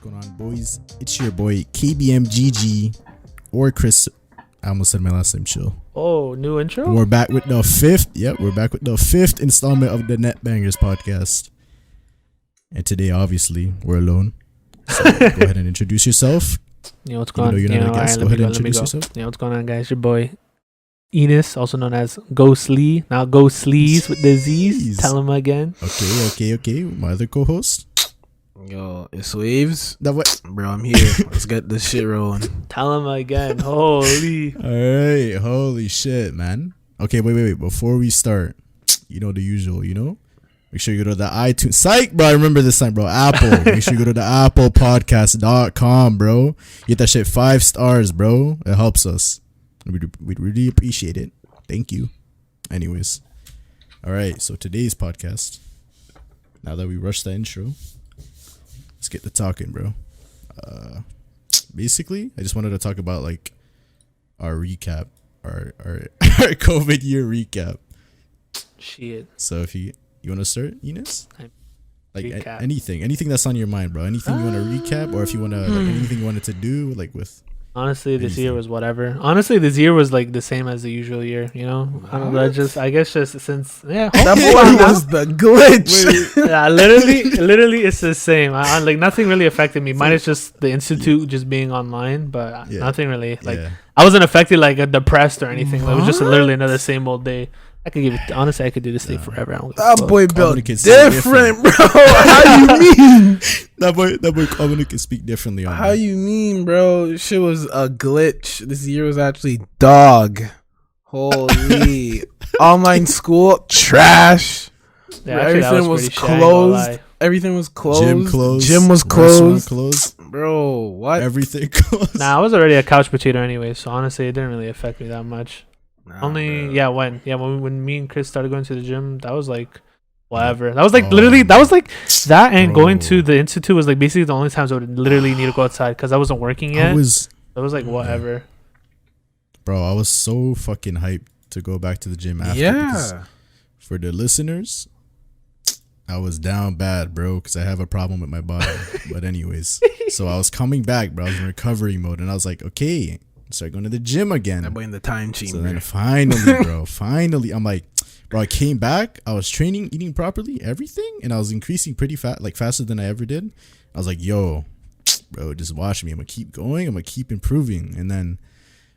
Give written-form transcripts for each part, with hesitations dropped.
going on, boys? It's your boy KBMGG or Chris. I almost said my last name. Chill. Oh, new intro. And we're back with the fifth. Yep, we're back with the fifth installment of the Netbangers Podcast. And today, obviously, we're alone. So go ahead and introduce yourself. Yeah, what's going on? You're not a guest, go ahead and introduce yourself. Yeah, what's going on, guys? Your boy Enos, also known as Ghostly. Now Ghostleys with the Z's. Tell him again. Okay. My other co-host. Yo, it's Waves. That way. Bro, I'm here. Let's get this shit rolling. Tell him again. Holy. All right. Holy shit, man. Okay, wait. Before we start, you know the usual, Make sure you go to the iTunes. Psych, bro. I remember this time, bro. Apple. Make sure you go to the applepodcast.com, bro. Get that shit 5 stars, bro. It helps us. We'd really appreciate it. Thank you. Anyways. All right. So today's podcast, now that we rushed the intro, let's get to talking, bro. Basically, I just wanted to talk about like our recap, our COVID year recap. Shit. So if you want to start, Enos? Like recap. anything that's on your mind, bro. Anything you want to recap, or if you want to like anything you wanted to do, like with. Honestly, this year was whatever. Honestly, this year was like the same as the usual year, I don't know. I guess since that boy was the glitch. Yeah, literally, it's the same. I like nothing really affected me. Mine is just the institute just being online, but nothing really. Like I wasn't affected, like depressed or anything. It was just literally another same old day. I could honestly, I could do this thing forever. That boy built different, bro. How you mean? That boy Dominic can speak differently on How you mean, bro? Shit was a glitch. This year was actually dog. Holy. Online school, trash. Yeah, bro, everything was closed. Everything was closed. Gym was closed. Bro, what? Everything closed. Nah, I was already a couch potato anyway, so honestly, it didn't really affect me that much. When me and Chris started going to the gym, that was like whatever. That was like that and going to the institute was like basically the only times I would literally need to go outside because I wasn't working yet. It was like whatever. Bro, I was so fucking hyped to go back to the gym after. Yeah. For the listeners, I was down bad, bro, because I have a problem with my body. But anyways, so I was coming back, bro. I was in recovery mode, and I was like, okay. Start going to the gym again. That boy in the time chamber. So then finally, I'm like, bro, I came back. I was training, eating properly, everything, and I was increasing pretty fast, like faster than I ever did. I was like, yo, bro, just watch me. I'm gonna keep going. I'm gonna keep improving. And then,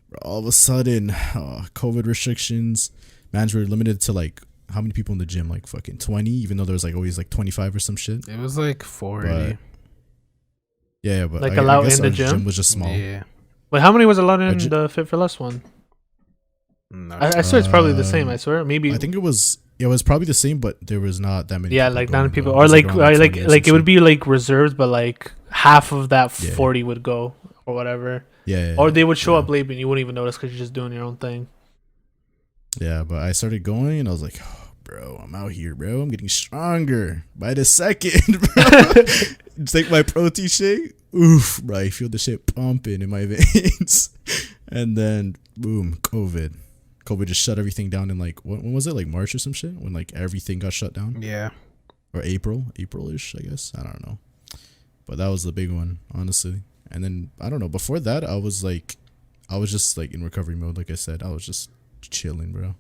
bro, all of a sudden, COVID restrictions. Mans were limited to like how many people in the gym? Like fucking 20, even though there was like always like 25 or some shit. It was like 40. But like allowed I guess in the gym was just small. Yeah. Wait, how many was allowed in the Fit for Less one? I swear it's probably the same. I swear, maybe. I think it was probably the same, but there was not that many. Yeah, like not many people, or like it would be like reserved, but like half of that 40 would go or whatever. Yeah. Or they would show up late and you wouldn't even notice because you're just doing your own thing. Yeah, but I started going and I was like, oh, bro, I'm out here, bro. I'm getting stronger by the second, bro. Take my protein shake. Oof, bro, I feel the shit pumping in my veins. And then, boom, COVID just shut everything down in like, when was it? Like March or some shit? When like everything got shut down? Yeah. Or April-ish, I guess. I don't know. But that was the big one, honestly. And then, I don't know, before that, I was just like in recovery mode, like I said. I was just chilling, bro.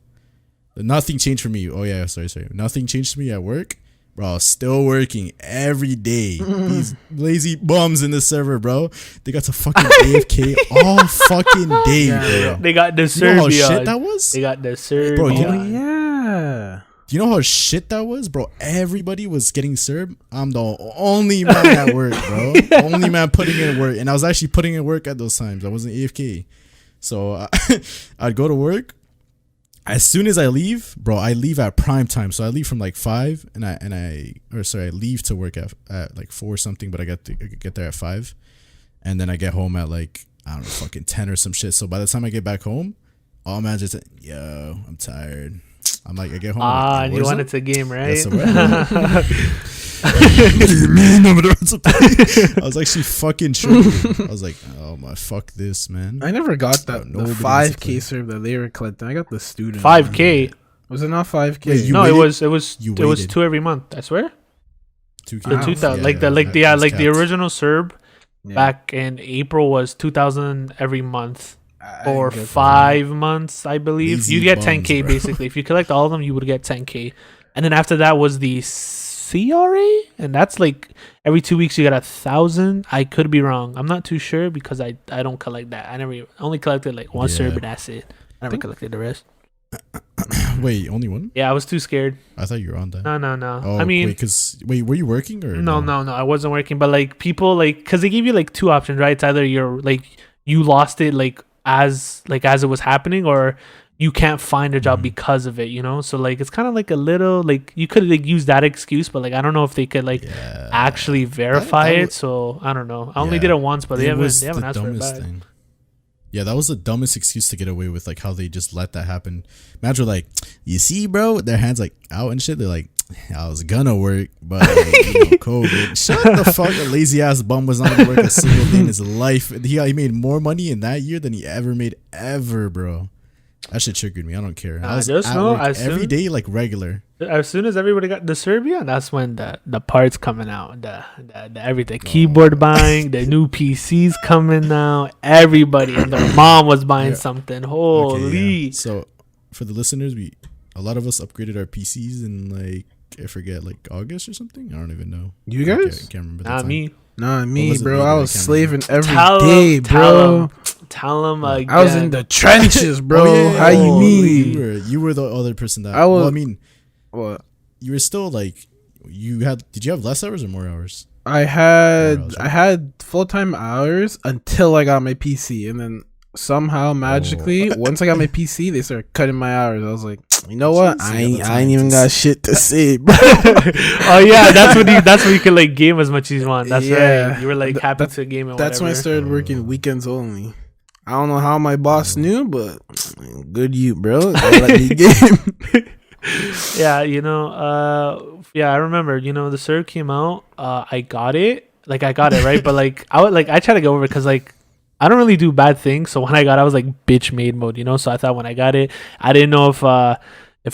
Nothing changed for me. Oh, yeah, sorry. Nothing changed for me at work. Bro, I was still working every day. These lazy bums in the server, bro. They got to fucking AFK all fucking day, bro. They got the Serbia. You know how shit that was? They got the Serbia. Bro, yeah. Do you know how shit that was, bro? Everybody was getting Serb. I'm the only man at work, bro. Only man putting in work. And I was actually putting in work at those times. I wasn't AFK. So I'd go to work. As soon as I leave, bro, I leave at prime time. So I leave from like 5 I leave to work at like 4 or something, but I get there at 5. And then I get home at like, I don't know, fucking 10 or some shit. So by the time I get back home, all man just, yo, I'm tired. I'm like, I get home. And you wanted to game, right? I was actually fucking tripping. I was like, oh my, fuck this, man. I never got the 5K serve that they were collecting. I got the student 5K. Was it not 5K? Wait, no, waited? it was 2 every month. I swear. 2K. The 2000, the original Serb back in April was 2,000 every month for get 5 months, I believe. Lazy You get bums, 10K bro. basically. If you collect all of them, you would get 10K. And then after that was the CRA, and that's like every 2 weeks you get 1,000. I could be wrong. I'm not too sure because I don't collect that. I only collected like one Yeah. server, but that's it. I never collected the rest. Wait, only one? Yeah, I was too scared. I thought you were on that. No. Oh, I mean, wait, were you working or no, I wasn't working. But like people like, cause they give you like two options, right? It's either you're like you lost it like as it was happening, or you can't find a job because of it. You know, so like it's kind of like a little like you could like use that excuse, but like I don't know if they could like actually verify it. So I don't know. I only did it once, but they haven't asked for it back. Yeah, that was the dumbest excuse to get away with, like how they just let that happen. Imagine like, you see, bro, with their hands like out and shit. They're like, I was gonna work, but COVID. Shut the fuck up, lazy ass bum was not gonna work a single day in his life. He made more money in that year than he ever made ever, bro. That shit triggered me. I don't care. I was at work every day like regular. As soon as everybody got the Serbia, that's when the parts coming out, the everything, keyboard buying, the new PCs coming out. Everybody and their mom was buying something. Holy! Okay, yeah. So for the listeners, a lot of us upgraded our PCs in like I forget like August or something. I don't even know. You guys? I can't remember. Not me. Not me, bro. Either? I was slaving every day, bro. Tell them again. I was in the trenches, bro. How you mean? You were the other person that. I was. Well, I mean, what? You were still like you had. Did you have less hours or more hours? I had full-time hours until I got my PC, and then somehow magically once I got my PC, they started cutting my hours. I was like, you know what? I ain't even got shit to say, bro. Oh yeah, that's when you could like game as much as you want. That's right. You were like happy to game. That's when I started working weekends only. I don't know how my boss knew, but good you, bro. They let me game. Yeah, I remember, the Serb came out, I got it, right? But like I try to go over it because like I don't really do bad things, so when I got it, I was like bitch made mode, so I thought when I got it, I didn't know if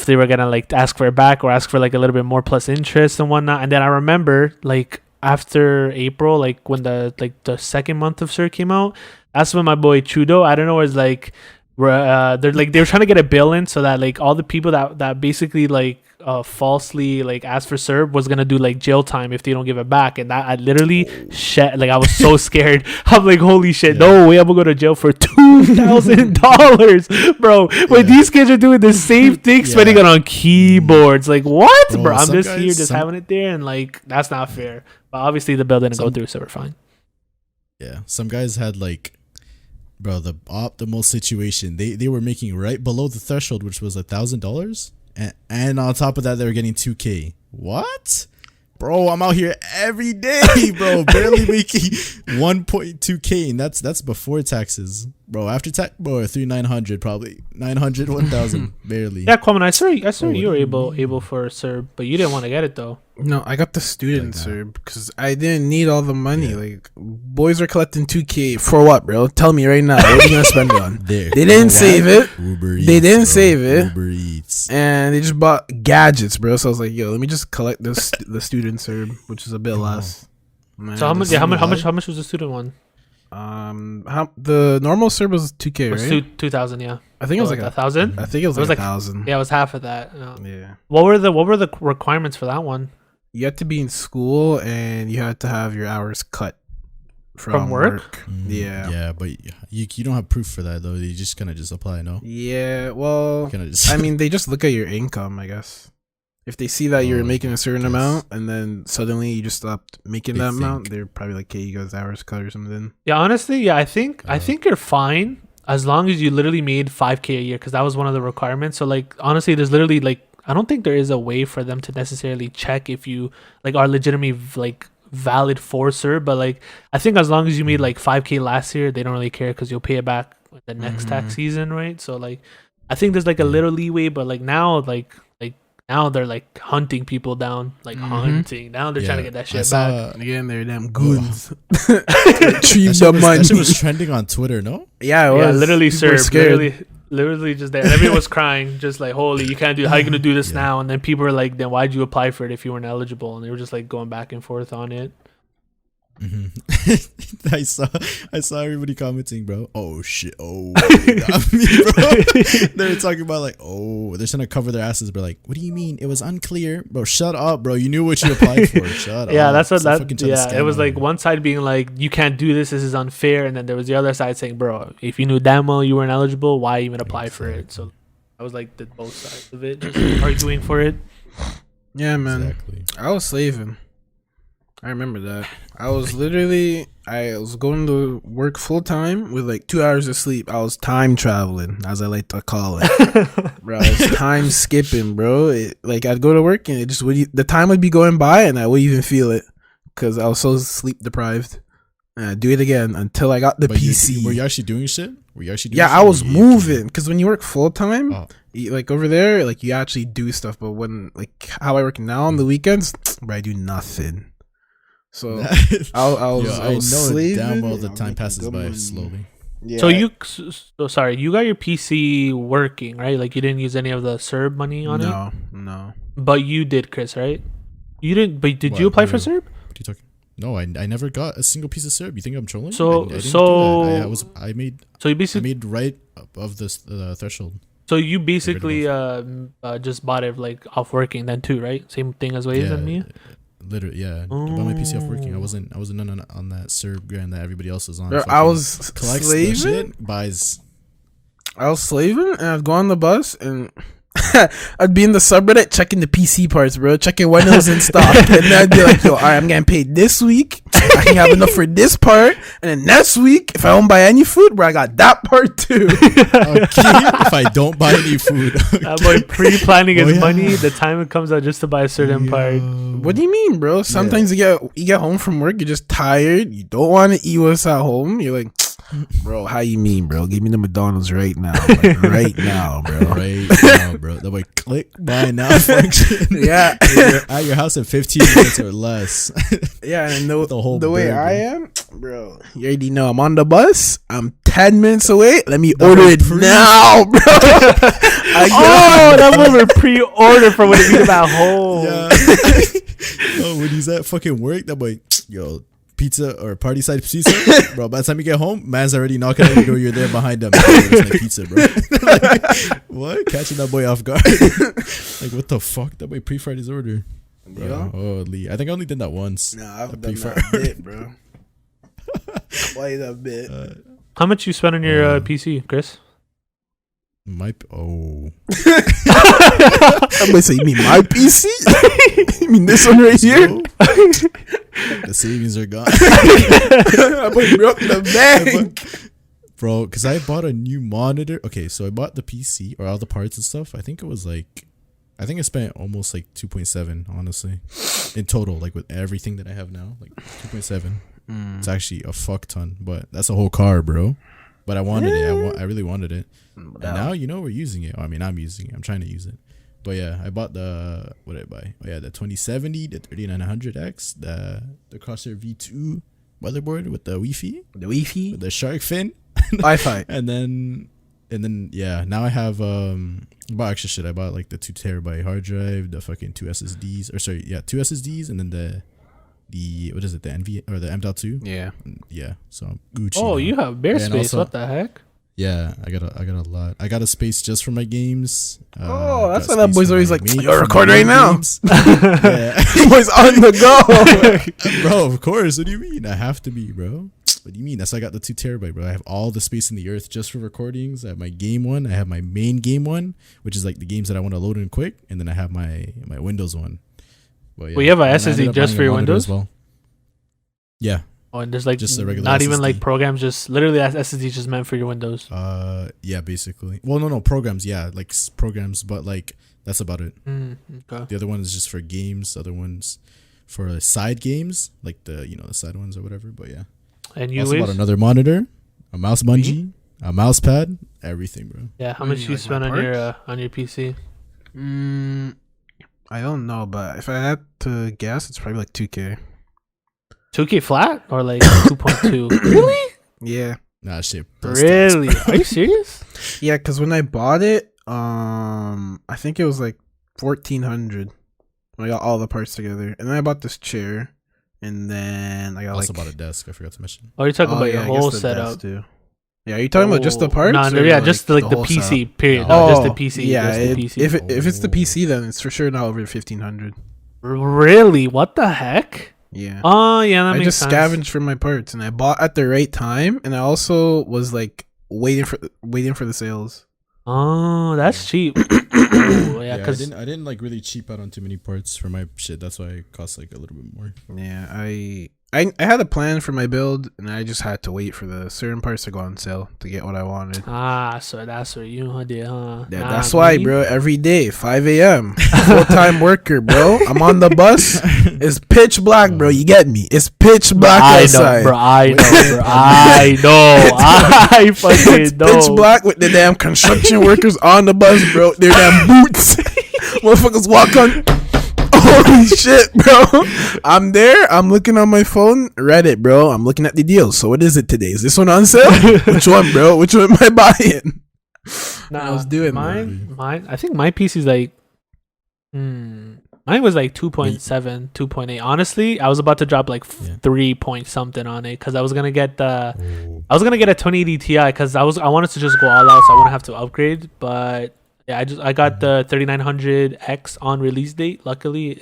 they were gonna like ask for it back or ask for like a little bit more plus interest and whatnot. And then I remember like after April, like when the second month of Serb came out, that's when my boy Chudo, I don't know, was like they were trying to get a bill in so that like all the people that basically like falsely like asked for Serb was gonna do like jail time if they don't give it back. And that I literally I was so scared. I'm like, holy shit, no way I'm gonna go to jail for $2,000, bro. When these kids are doing the same thing, spending it on keyboards, like what, bro? I'm just here just having it there, and like that's not fair. But obviously the bill didn't go through, so we're fine. Yeah, some guys had like, bro, the optimal situation. They were making right below the threshold, which was $1,000, and on top of that, they were getting 2K. What, bro? I'm out here every day, bro, barely making 1.2K, and that's before taxes, bro. After tax, bro, 3,900 probably 900, 1,000 barely. Yeah, Kwame, I saw you were able for Serb, but you didn't want to get it though. No, I got the student Serb because I didn't need all the money. Yeah. Like, boys are collecting 2K for what, bro? Tell me right now. What are you gonna spend it on? They didn't save it. They didn't save it. Uber Eats. And they just bought gadgets, bro. So I was like, yo, let me just collect the student Serb, which is a bit less. Man, so how much was the student one? The normal Serb was 2K, right? 2,000, yeah. I think it was like 1,000. I think it was like 1,000. Yeah, it was half of that. Yeah. What were the requirements for that one? You had to be in school and you had to have your hours cut from work. Yeah. Yeah, but you don't have proof for that though. You just kind of just apply, no? Yeah. Well, I mean, they just look at your income, I guess. If they see that you're making a certain amount and then suddenly you just stopped making that amount, they're probably like, "Hey, you guys hours cut or something." Yeah, honestly, yeah, I think you're fine as long as you literally made 5K a year, because that was one of the requirements. So like honestly, there's literally like I don't think there is a way for them to necessarily check if you like are legitimately like valid for Serb, but like I think as long as you made like 5K last year, they don't really care because you'll pay it back the next tax season, right? So like I think there's like a little leeway, but like now now they're like hunting people down, like hunting. Now they're trying to get that shit back. Again, they're damn goons. That shit was trending on Twitter, no? Yeah, it was. Yeah, literally, Serb. Literally just there. And everyone was crying, just like, holy, you can't do, how you gonna do this now? And then people were like, then why'd you apply for it if you weren't eligible? And they were just like going back and forth on it. I saw everybody commenting, bro. Oh shit! Oh, they got me, bro. They're talking about like, oh, they're trying to cover their asses, but like, what do you mean? It was unclear, bro. Shut up, bro. You knew what you applied for. Shut up. Yeah, that's what that. Yeah, it was like one side being like, you can't do this. This is unfair, and then there was the other side saying, bro, if you knew damn well you weren't eligible, why even apply for it? So I was like, both sides of it, just arguing for it. Yeah, man. Exactly. I was slaving. I remember that. I was going to work full time with like 2 hours of sleep. I was time traveling, as I like to call it. Bro, I was time skipping, bro. Like I'd go to work and the time would be going by and I wouldn't even feel it because I was so sleep deprived. And I'd do it again until I got the PC. Were you actually doing shit? Yeah, I was moving because when you work full time, like over there, like you actually do stuff. But when like how I work now on the weekends, bro, I do nothing. So I was slaving. Damn well the time passes by slowly. Yeah. So sorry, you got your PC working, right? Like you didn't use any of the CERB money on it? No. But you did, Chris, right? You didn't. But did you apply for CERB? What are you talking? No, I never got a single piece of CERB. You think I'm trolling? I made right above the threshold. So you basically just bought it like off working then too, right? Same thing as Waze and me. Literally, yeah. But my PC off working. I wasn't on that CERB grant that everybody else was on. Bro, I was slaving. I was slaving, and I'd go on the bus, and I'd be in the subreddit checking the PC parts, bro, checking when it was in stock, and then I'd be like, "Yo, all right, I'm getting paid this week. I can have enough for this part, and then next week, if I don't buy any food, bro, I got that part too." If I don't buy any food, that boy pre-planning his money. The time it comes out just to buy a certain part. What do you mean, bro? Sometimes you get home from work, you're just tired. You don't want to eat what's at home. You're like, bro, how you mean, bro? Give me the McDonald's right now, like, right now, bro. Right now, bro. That way, click buy now function. Yeah, at your house in 15 minutes or less. Yeah, and the way I am, bro. You already know I'm on the bus. I'm 10 minutes away. Let me order it now, bro. That was a pre-order for when you get at home. Yeah. Oh, when he's at fucking work, that boy, yo, pizza or party side pizza, bro. By the time you get home, man's already knocking at your door. You're there behind him. It's like pizza, bro. Like, what? Catching that boy off guard. Like, what the fuck? That boy pre-fried his order. Bro. Yeah. Holy. I think I only did that once. No, I've done that a bit, bro. Played a bit. How much you spent on your PC, Chris? I'm gonna say, you mean my PC? You mean this one right here? The savings are gone. I broke the bank, bro. Because I bought a new monitor. Okay, so I bought the PC or all the parts and stuff. I think I spent almost like 2.7, honestly, in total, like with everything that I have now, like 2.7. It's actually a fuck ton, but that's a whole car, bro. But I wanted it. I really wanted it. And now, we're using it. I mean, I'm using it. I'm trying to use it. But yeah, I bought what did I buy? Oh yeah, the 2070, the 3900X, the Crosshair V2 motherboard with the Wi-Fi. With the shark fin. Wi-Fi. and then yeah, now I have I bought extra shit. I bought like the 2 terabyte hard drive, the fucking 2 SSDs, 2 SSDs, and then the what is it, the NV or the M.2? Yeah. So I'm Gucci. Oh, you have bare space. Also, what the heck? Yeah, I got a lot. I got a space just for my games. That's why that boy's always like, you're recording right now. Boy's on the go. Bro, of course. What do you mean? I have to be, bro. What do you mean? That's why I got the 2 terabyte, bro. I have all the space in the earth just for recordings. I have my game one. I have my main game one, which is like the games that I want to load in quick. And then I have my Windows one. But yeah, you have a SSD just for your Windows? As well. Yeah. Oh, and there's like just a regular not SSD. Even like programs, just literally SSD just meant for your Windows. Yeah, basically. Well, no, programs. Yeah, like programs, but like that's about it. Okay. The other one is just for games. Other ones for side games, like the the side ones or whatever. But yeah. And you also bought another monitor, a mouse bungee, a mouse pad, everything, bro. Yeah. How much you spent on your PC? I don't know, but if I had to guess, it's probably like 2K. 2K flat or like 2.2? Really? Yeah. Nah, shit. Really? Are you serious? Yeah, because when I bought it, I think it was like 1,400. I got all the parts together, and then I bought this chair, and then I got also like bought a desk. I forgot to mention. Oh, you're talking about your I whole guess the setup. desk too. Yeah, are you talking about just the parts? No, or yeah, just like the whole PC. setup? Period. No. No, just the PC. Yeah, just the PC. if it's the PC, then it's for sure not over 1,500. Really? What the heck? Yeah. Oh, yeah, that I makes just sense. scavenged for my parts, and I bought at the right time, and I also was like waiting for the sales. Oh, that's cheap. Oh, yeah, because I didn't like really cheap out on too many parts for my shit. That's why it cost like a little bit more. Yeah, I had a plan for my build, and I just had to wait for the certain parts to go on sale to get what I wanted. so that's what you did, huh? Yeah, that's why, bro. Every day, 5 a.m. Full-time worker, bro. I'm on the bus. It's pitch black, bro. You get me? It's pitch black outside. I fucking know. Pitch black with the damn construction workers on the bus, bro. Their damn boots. Motherfuckers walk on. Holy shit, bro. I'm there. I'm looking on my phone. Reddit, bro. I'm looking at the deals. So what is it today? Is this one on sale? Which one, bro? Which one am I buying? Nah, I was doing mine. I think my PC's like, mine was like 2.7, 2.8. Honestly, I was about to drop like 3 point something on it because I was gonna get a 2080 Ti because I wanted to just go all out so I wouldn't have to upgrade. But yeah, I got the 3900X on release date. Luckily,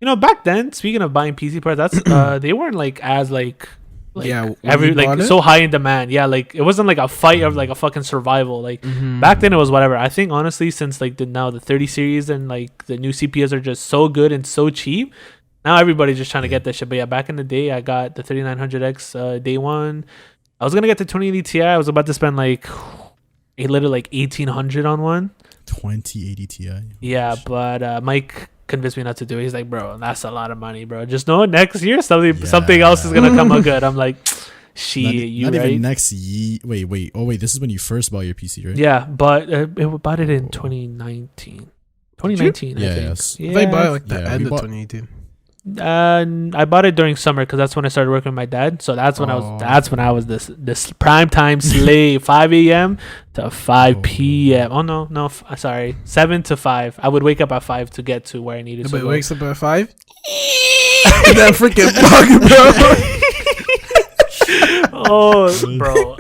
back then, speaking of buying PC parts, that's they weren't like as like yeah, so high in demand. Yeah, like it wasn't like a fight of like a fucking survival. Like back then it was whatever. I think honestly, since like the 30 series and like the new CPUs are just so good and so cheap, now everybody's just trying to get that shit. But yeah, back in the day, I got the 3900X day one. I was gonna get the 2080 Ti. I was about to spend like a little like 1,800 on one. 2080 Ti. Yeah, but Mike convinced me not to do it. He's like, bro, that's a lot of money, bro. Just know next year something else is gonna come out good. I'm like, not right? Even next year. Wait. Oh wait, this is when you first bought your PC, right? Yeah, but it bought it in 2019. 2019, I think. Yes. Yeah. If I buy like the end of 2018. I bought it during summer because that's when I started working with my dad. So that's when I was this prime time slave, 5 a.m. to 5 p.m. Oh no, sorry, 7 to 5. I would wake up at 5 to get to where I needed to. But wakes up at 5. That freaking bug, bro.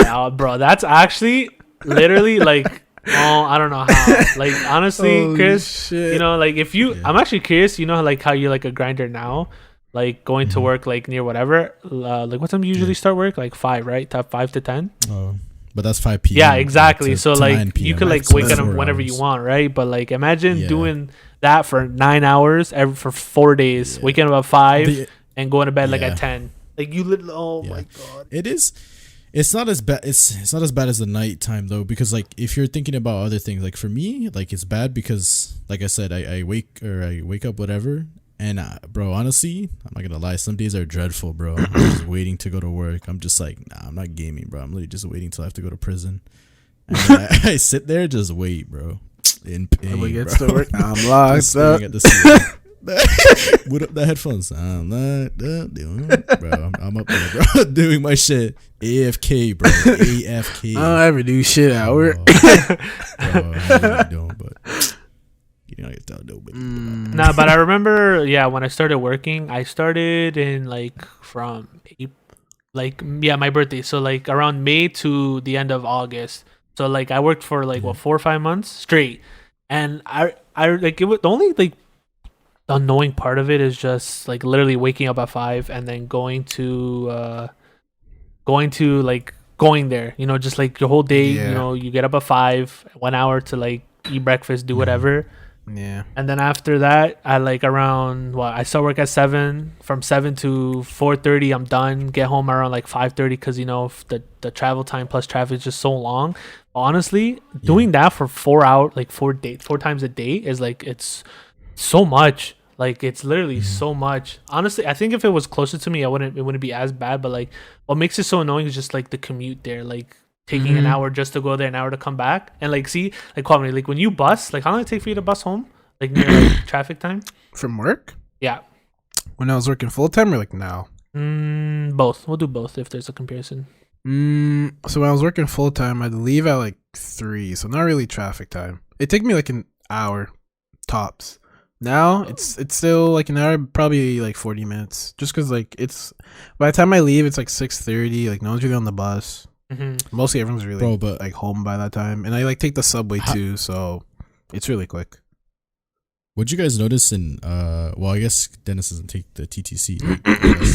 Oh, bro, that's actually literally like. Oh, I don't know how. Like honestly, Chris, shit. like if you, I'm actually curious. Like how you're like a grinder now, like going to work like near whatever. Like what time do you usually start work? Like 5, right? 5 to 10. Oh, but that's 5 p.m. Yeah, exactly. So to like you could like wake up whenever you want, right? But like imagine doing that for 9 hours for 4 days, waking up at 5 and going to bed like at 10. Like you literally, oh my god. It is. It's not as bad. It's not as bad as the nighttime though, because like if you're thinking about other things, like for me, like it's bad because like I said, I wake up whatever, and bro, honestly, I'm not gonna lie, some days are dreadful, bro. I'm just waiting to go to work. I'm just like, nah, I'm not gaming, bro. I'm literally just waiting till I have to go to prison. And then I sit there, just wait, bro, in pain. When it gets bro. to work, I'm locked up. At the ceiling. Put up the headphones. I'm not doing it, bro. I'm up there, bro, doing my shit. AFK, bro. AFK. I don't ever do shit at work. Bro, I really don't, but I can tell nobody. Nah, but I remember, when I started working, I started in like from my birthday. So like around May to the end of August. So like I worked for like 4 or 5 months straight, and I like it was the only like. The annoying part of it is just like literally waking up at 5 and then going there, just like your whole day, you get up at 5, 1 hour to like eat breakfast, do whatever. Yeah. And then after that, I like around I start work at 7, from 7 to 4:30, I'm done, get home around like 5:30 because the travel time plus traffic is just so long. Honestly, doing that for 4 hours, like 4 times a day is like, it's so much. Like it's literally so much. Honestly, I think if it was closer to me, it wouldn't be as bad. But like what makes it so annoying is just like the commute there, like taking an hour just to go there, an hour to come back. And like see, like Kwame, like when you bus, like how long did it take for you to bus home? Like near like traffic time? From work? Yeah. When I was working full time or like now? Both. We'll do both if there's a comparison. So when I was working full time, I'd leave at like 3, so not really traffic time. It took me like an hour tops. Now it's still like an hour, probably like 40 minutes. Just because like it's by the time I leave, it's like 6:30. Like no one's really on the bus. Mm-hmm. Mostly everyone's really like home by that time, and I like take the subway too, so it's really quick. What'd you guys notice in well, I guess Dennis doesn't take the TTC,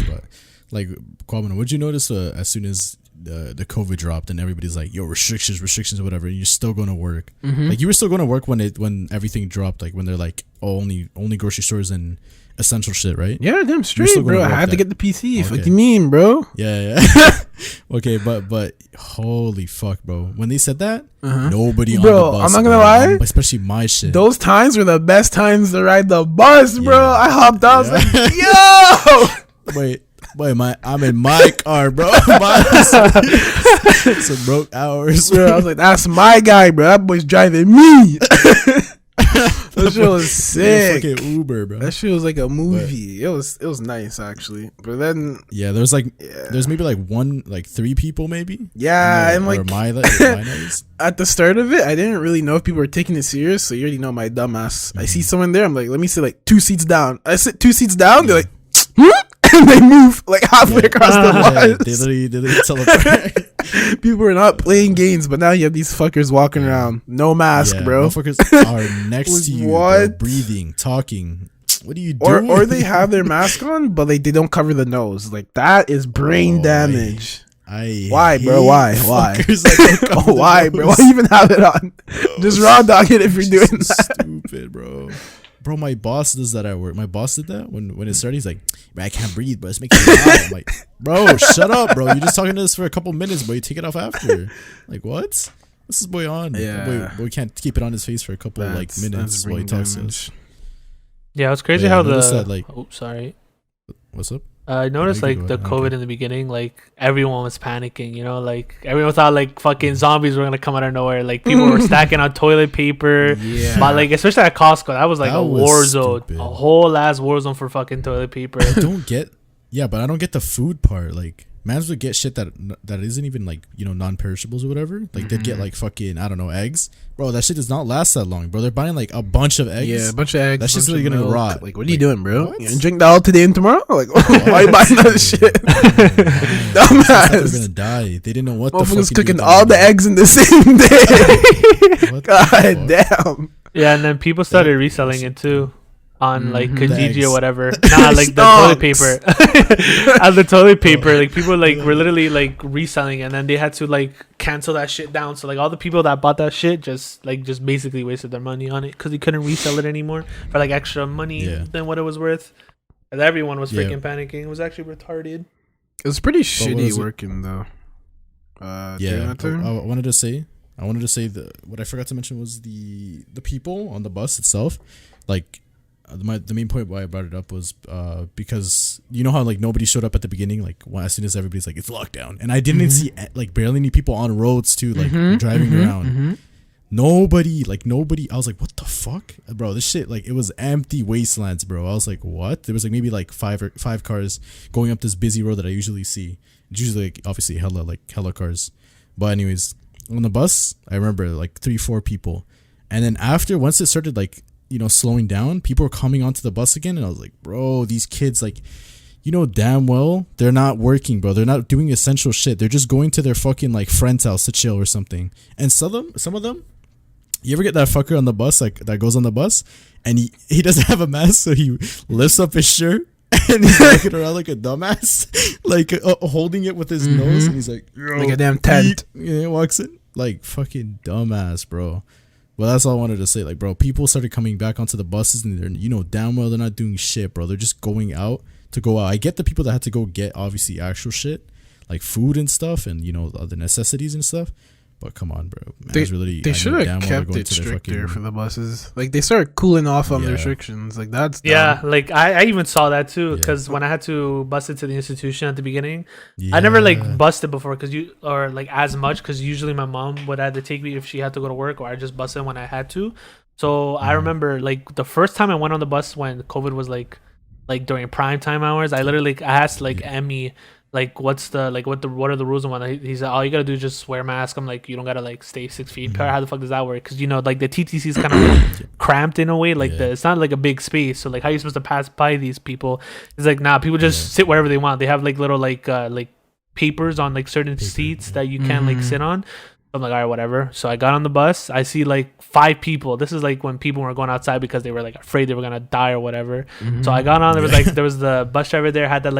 but like Kwabena, what'd you notice as soon as the COVID dropped and everybody's like, yo, restrictions or whatever, and you're still going to work? Like you were still going to work when everything dropped, like when they're like, oh, only grocery stores and essential shit, right? Yeah, damn straight, bro. I had to get the PC. Okay. What do you mean, bro? Yeah. Okay, but holy fuck, bro. When they said that, nobody on bro, the bus. I'm not gonna lie, especially my shit. Those times were the best times to ride the bus, bro. Yeah. I hopped out, I was like, yo. Wait, I'm in my car, bro. Some broke hours, bro. I was like, that's my guy, bro. That boy's driving me. That shit was sick. Fucking Uber, bro. That shit was like a movie. But it was nice actually. But then there's maybe like 3 people maybe. Yeah, and like my at the start of it, I didn't really know if people were taking it serious. So you already know my dumbass. I see someone there. I'm like, let me sit like 2 seats down. I sit 2 seats down. They're like, and they move like halfway across the bus. They literally teleport. People are not playing games, but now you have these fuckers walking around, no mask, bro. Motherfuckers are next to you, bro, breathing, talking. What are you doing? Or they have their mask on, but they don't cover the nose. Like that is brain damage. Why, bro? Why? Why, bro? Why even have it on? Just raw dog it if you're doing that. Stupid, bro. Bro, my boss does that at work. My boss did that when it started. He's like, man, I can't breathe, but it's making me loud. I'm like, bro, shut up, bro. You're just talking to us for a couple minutes, but you take it off after. Like, what? What's this boy on? Yeah. Boy can't keep it on his face for a couple minutes while he talks to us. Yeah, it's crazy how that, oh, sorry. What's up? I noticed like the COVID in the beginning, like everyone was panicking, you know, like everyone thought like fucking zombies were gonna come out of nowhere. Like people were stacking on toilet paper. Yeah. But like especially at Costco, that was like a war zone. A whole ass war zone for fucking toilet paper. I don't get the food part. Like mans would get shit that isn't even like, you know, non-perishables or whatever. Like they'd get like fucking, I don't know, eggs. Bro, that shit does not last that long, bro. They're buying like a bunch of eggs. Yeah, a bunch of eggs. That shit's really gonna rot. Like, what are you doing, bro? You gonna drink that all today and tomorrow? Like, why are you buying that shit? Dumbass. They're gonna die. They didn't know what the fuck. Motherfuckers cooking all the eggs in the same day. God damn. Yeah, and then people started reselling it too. On like Kijiji or whatever. Nah, like the toilet paper. On the toilet paper, like people like were literally like reselling, and then they had to like cancel that shit down. So like all the people that bought that shit just basically wasted their money on it because they couldn't resell it anymore for like extra money than what it was worth. And everyone was freaking panicking. It was actually retarded. It was pretty shitty working though. I wanted to say what I forgot to mention was the people on the bus itself, like. The main point why I brought it up was because you know how like nobody showed up at the beginning, like as soon as everybody's like it's lockdown, and I didn't see like barely any people on roads too, like driving around. Nobody. I was like, what the fuck, bro? This shit, like it was empty wastelands, bro. I was like, what? There was like maybe like five cars going up this busy road that I usually see. It's usually like obviously hella cars, but anyways, on the bus I remember like 3-4 people, and then once it started like, you know, slowing down, people were coming onto the bus again, and I was like, bro, these kids, like, you know damn well they're not working, bro. They're not doing essential shit. They're just going to their fucking like friend's house to chill or something. And some of them, you ever get that fucker on the bus, like that goes on the bus and he doesn't have a mask, so he lifts up his shirt and he's looking around like a dumbass, like holding it with his nose, and he's like a damn tent. Yeah, walks in like fucking dumbass, bro. Well, that's all I wanted to say. Like, bro, people started coming back onto the buses, and they're, you know, damn well they're not doing shit, bro. They're just going out to go out. I get the people that had to go get obviously actual shit, like food and stuff, and you know the necessities and stuff. But come on, bro. They should have kept it stricter for the buses. Like they started cooling off on the restrictions. Like that's dumb. Yeah. Like I even saw that too, because when I had to bus it to the institution at the beginning, I never like busted before as much because usually my mom would either take me if she had to go to work, or I just busted when I had to. So I remember like the first time I went on the bus when COVID was like during prime time hours, I asked like Emmy like what are the rules and whatnot. He's like, all you gotta do is just wear a mask. I'm like, you don't gotta like stay 6 feet apart. How the fuck does that work? Because like the TTC is kind of like cramped in a way. Like it's not like a big space. So like how are you supposed to pass by these people? It's like nah, people just sit wherever they want. They have like little like papers on like certain seats that you can like sit on. I'm like, all right, whatever. So I got on the bus. I see like 5 people. This is like when people were going outside because they were like afraid they were gonna die or whatever. So I got on. There was the bus driver there had that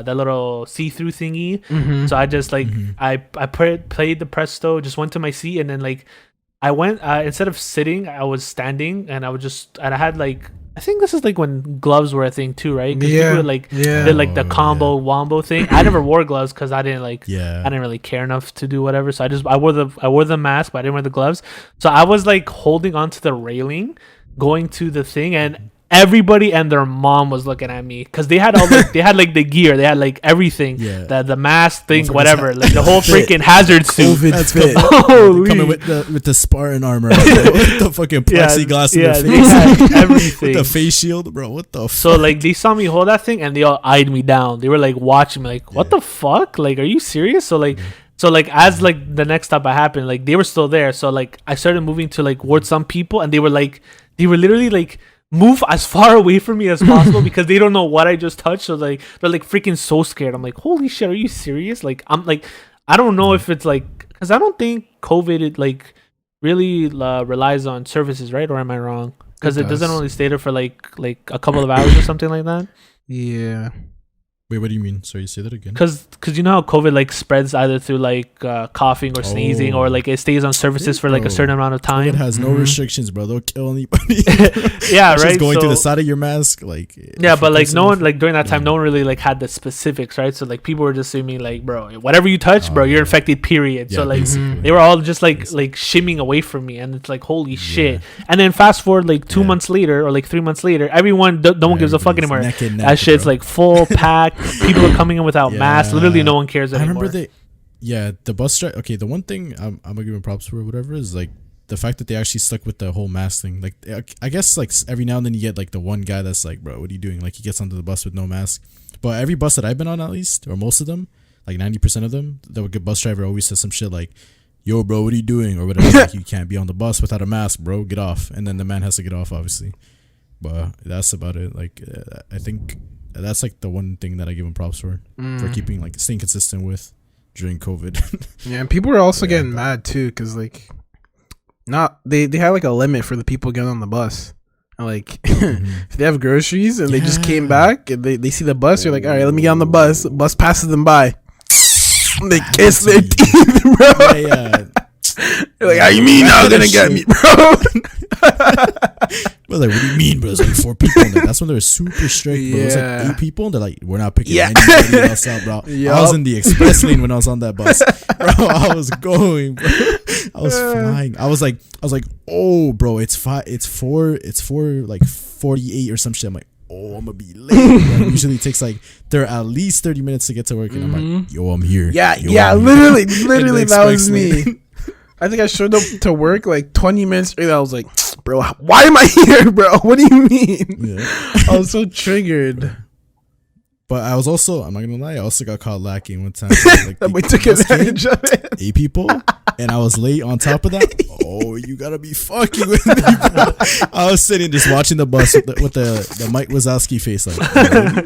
little see-through thingy. So I just like I played the Presto, just went to my seat, and then like I went instead of sitting, I was standing, and I had like. I think this is like when gloves were a thing too, right? Yeah. Did like the combo wombo thing. I never wore gloves because I didn't really care enough to do whatever. So I wore the mask, but I didn't wear the gloves. So I was like holding onto the railing, going to the thing, and everybody and their mom was looking at me because they had they had like the gear, they had like everything, the mask thing, whatever, like the whole freaking hazard suit. That's fit. Coming with the Spartan armor, with the fucking plexiglass in their face, everything, with the face shield, bro. What the? So like they saw me hold that thing and they all eyed me down. They were like watching me, like what the fuck? Like, are you serious? So like. So like as like the next stop happened, like they were still there. So like I started moving to like towards some people, and they were literally like move as far away from me as possible because they don't know what I just touched. So like they're like freaking so scared. I'm like, holy shit, are you serious? Like I'm like, I don't know if it's like, because I don't think COVID like really relies on services, right? Or am I wrong? Because it doesn't only stay there for like a couple of hours or something like that. Yeah. Wait, what do you mean? Sorry, say that again. Because you know how COVID like spreads either through like coughing or sneezing, or like it stays on surfaces for like a certain amount of time. It has no restrictions, bro. They'll kill anybody. Yeah, right. Just going to the side of your mask, like. Yeah, but like no one like during that time, no one really like had the specifics, right? So like people were just assuming like, bro, whatever you touch, bro, you're infected. Period. Yeah, so like they were all just like shimming away from me, and it's like holy shit. And then fast forward like 2 months later or like 3 months later, everyone no one gives a fuck anymore. That shit's like full pack. People are coming in without masks. Literally, no one cares anymore. I remember the bus driver. Okay, the one thing I'm gonna give them props for, whatever, is like the fact that they actually stuck with the whole mask thing. Like, I guess like every now and then you get like the one guy that's like, bro, what are you doing? Like, he gets onto the bus with no mask. But every bus that I've been on, at least, or most of them, like 90% of them, the bus driver always says some shit like, yo, bro, what are you doing? Or whatever. Like, you can't be on the bus without a mask, bro. Get off. And then the man has to get off, obviously. But that's about it. Like, I think that's like the one thing that I give him props for keeping like staying consistent with during COVID. Yeah, and people were also getting mad too because like they had like a limit for the people getting on the bus. And like if they have groceries and they just came back and they see the bus, you're like, all right, let me get on the bus. The bus passes them by. They kiss their teeth, bro. Yeah. You're like, how you mean now gonna get me, bro? Well, like, what do you mean, bro? There's like 4 people in there. That's when they're super strict, bro. It's like 8 people, and they're like, we're not picking anybody else out, bro. Yep. I was in the express lane when I was on that bus, bro. I was going, bro. I was flying. I was like, oh, bro, it's 4 like 48 or some shit. I'm like, oh, I'm gonna be late. Like, usually it takes like at least 30 minutes to get to work, and I'm like, yo, I'm here. Yeah, literally that was me. I think I showed up to work like 20 minutes early. I was like, bro, why am I here, bro? What do you mean? Yeah. I was so triggered. But I was also, I'm not gonna lie, I also got caught lacking one time. Like, we took advantage of it. 8 people, and I was late on top of that. Oh, you gotta be fucking with me, bro. I was sitting just watching the bus with the Mike Wazowski face, like I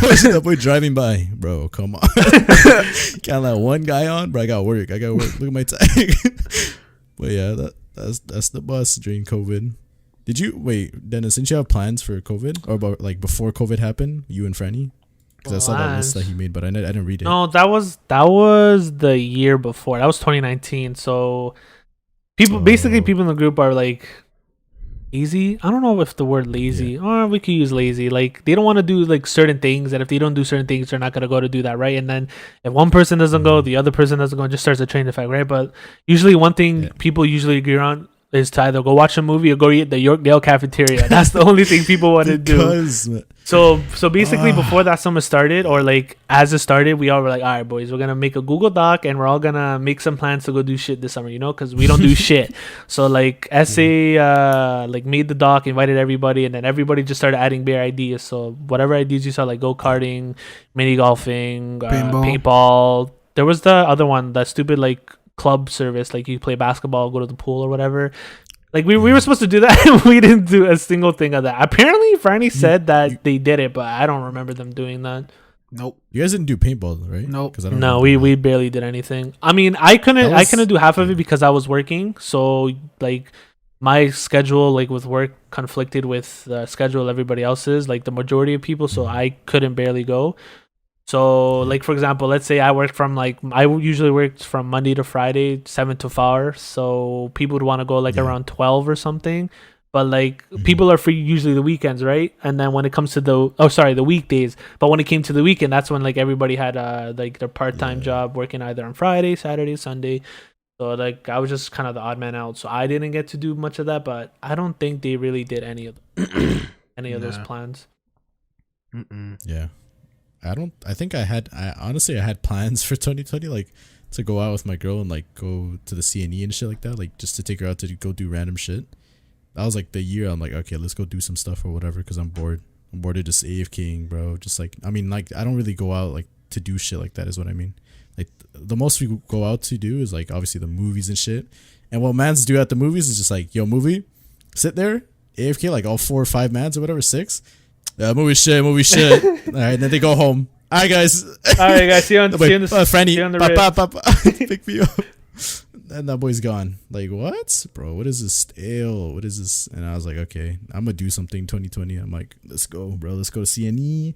was that boy driving by, bro. Come on, can't let one guy on, bro. I got work. Look at my tag. But yeah, that's the bus during COVID. Did you wait, Dennis? Didn't you have plans for COVID or about like before COVID happened? You and Franny, because I saw that list that he made, but I didn't read it. No, that was the year before. That was 2019. So people in the group are like lazy. I don't know if the word lazy, or we could use lazy. Like they don't want to do like certain things, and if they don't do certain things, they're not gonna go to do that, right? And then if one person doesn't go, the other person doesn't go. It just starts a train effect, right? But usually one thing people usually agree on. is to either go watch a movie or go eat at the Yorkdale cafeteria. That's the only thing people want to do. So basically, before that summer started, or like as it started, we all were like, all right, boys, we're gonna make a Google Doc and we're all gonna make some plans to go do shit this summer, because we don't do shit. So like SA like made the doc, invited everybody, and then everybody just started adding bare ideas. So whatever ideas you saw, like go karting, mini golfing, paintball. There was the other one, that stupid like club service, like you play basketball, go to the pool or whatever. Like we were supposed to do that, and we didn't do a single thing of that. Apparently, Franny said that they did it, but I don't remember them doing that. Nope. You guys didn't do paintball, right? Nope. No, we barely did anything. I mean, I couldn't do half of it because I was working. So like my schedule, like with work, conflicted with the schedule of everybody else's, like the majority of people. So I couldn't barely go. So, like, for example, let's say I usually worked from Monday to Friday, 7 to 4. So people would want to go like around 12 or something. But like people are free usually the weekends, right? And then when it comes to the weekdays. But when it came to the weekend, that's when like everybody had like their part-time job working either on Friday, Saturday, Sunday. So like I was just kind of the odd man out. So I didn't get to do much of that. But I don't think they really did any of those plans. Yeah. I honestly had plans for 2020, like to go out with my girl and like go to the CNE and shit like that, like just to take her out to go do random shit. That was like the year I'm like, okay, let's go do some stuff or whatever, because I'm bored of just AFKing, bro. Just like, I mean, like I don't really go out like to do shit like that is what I mean. Like the most we go out to do is like obviously the movies and shit. And what mans do at the movies is just like, yo, movie, sit there, AFK, like all 4 or 5 mans or whatever, 6. Movie shit. All right, then they go home. All right, guys. See you on the Franny, pick me up. And that boy's gone. Like, what? Bro, what is this stale? What is this? And I was like, okay, I'm going to do something 2020. I'm like, let's go, bro. Let's go to CNE.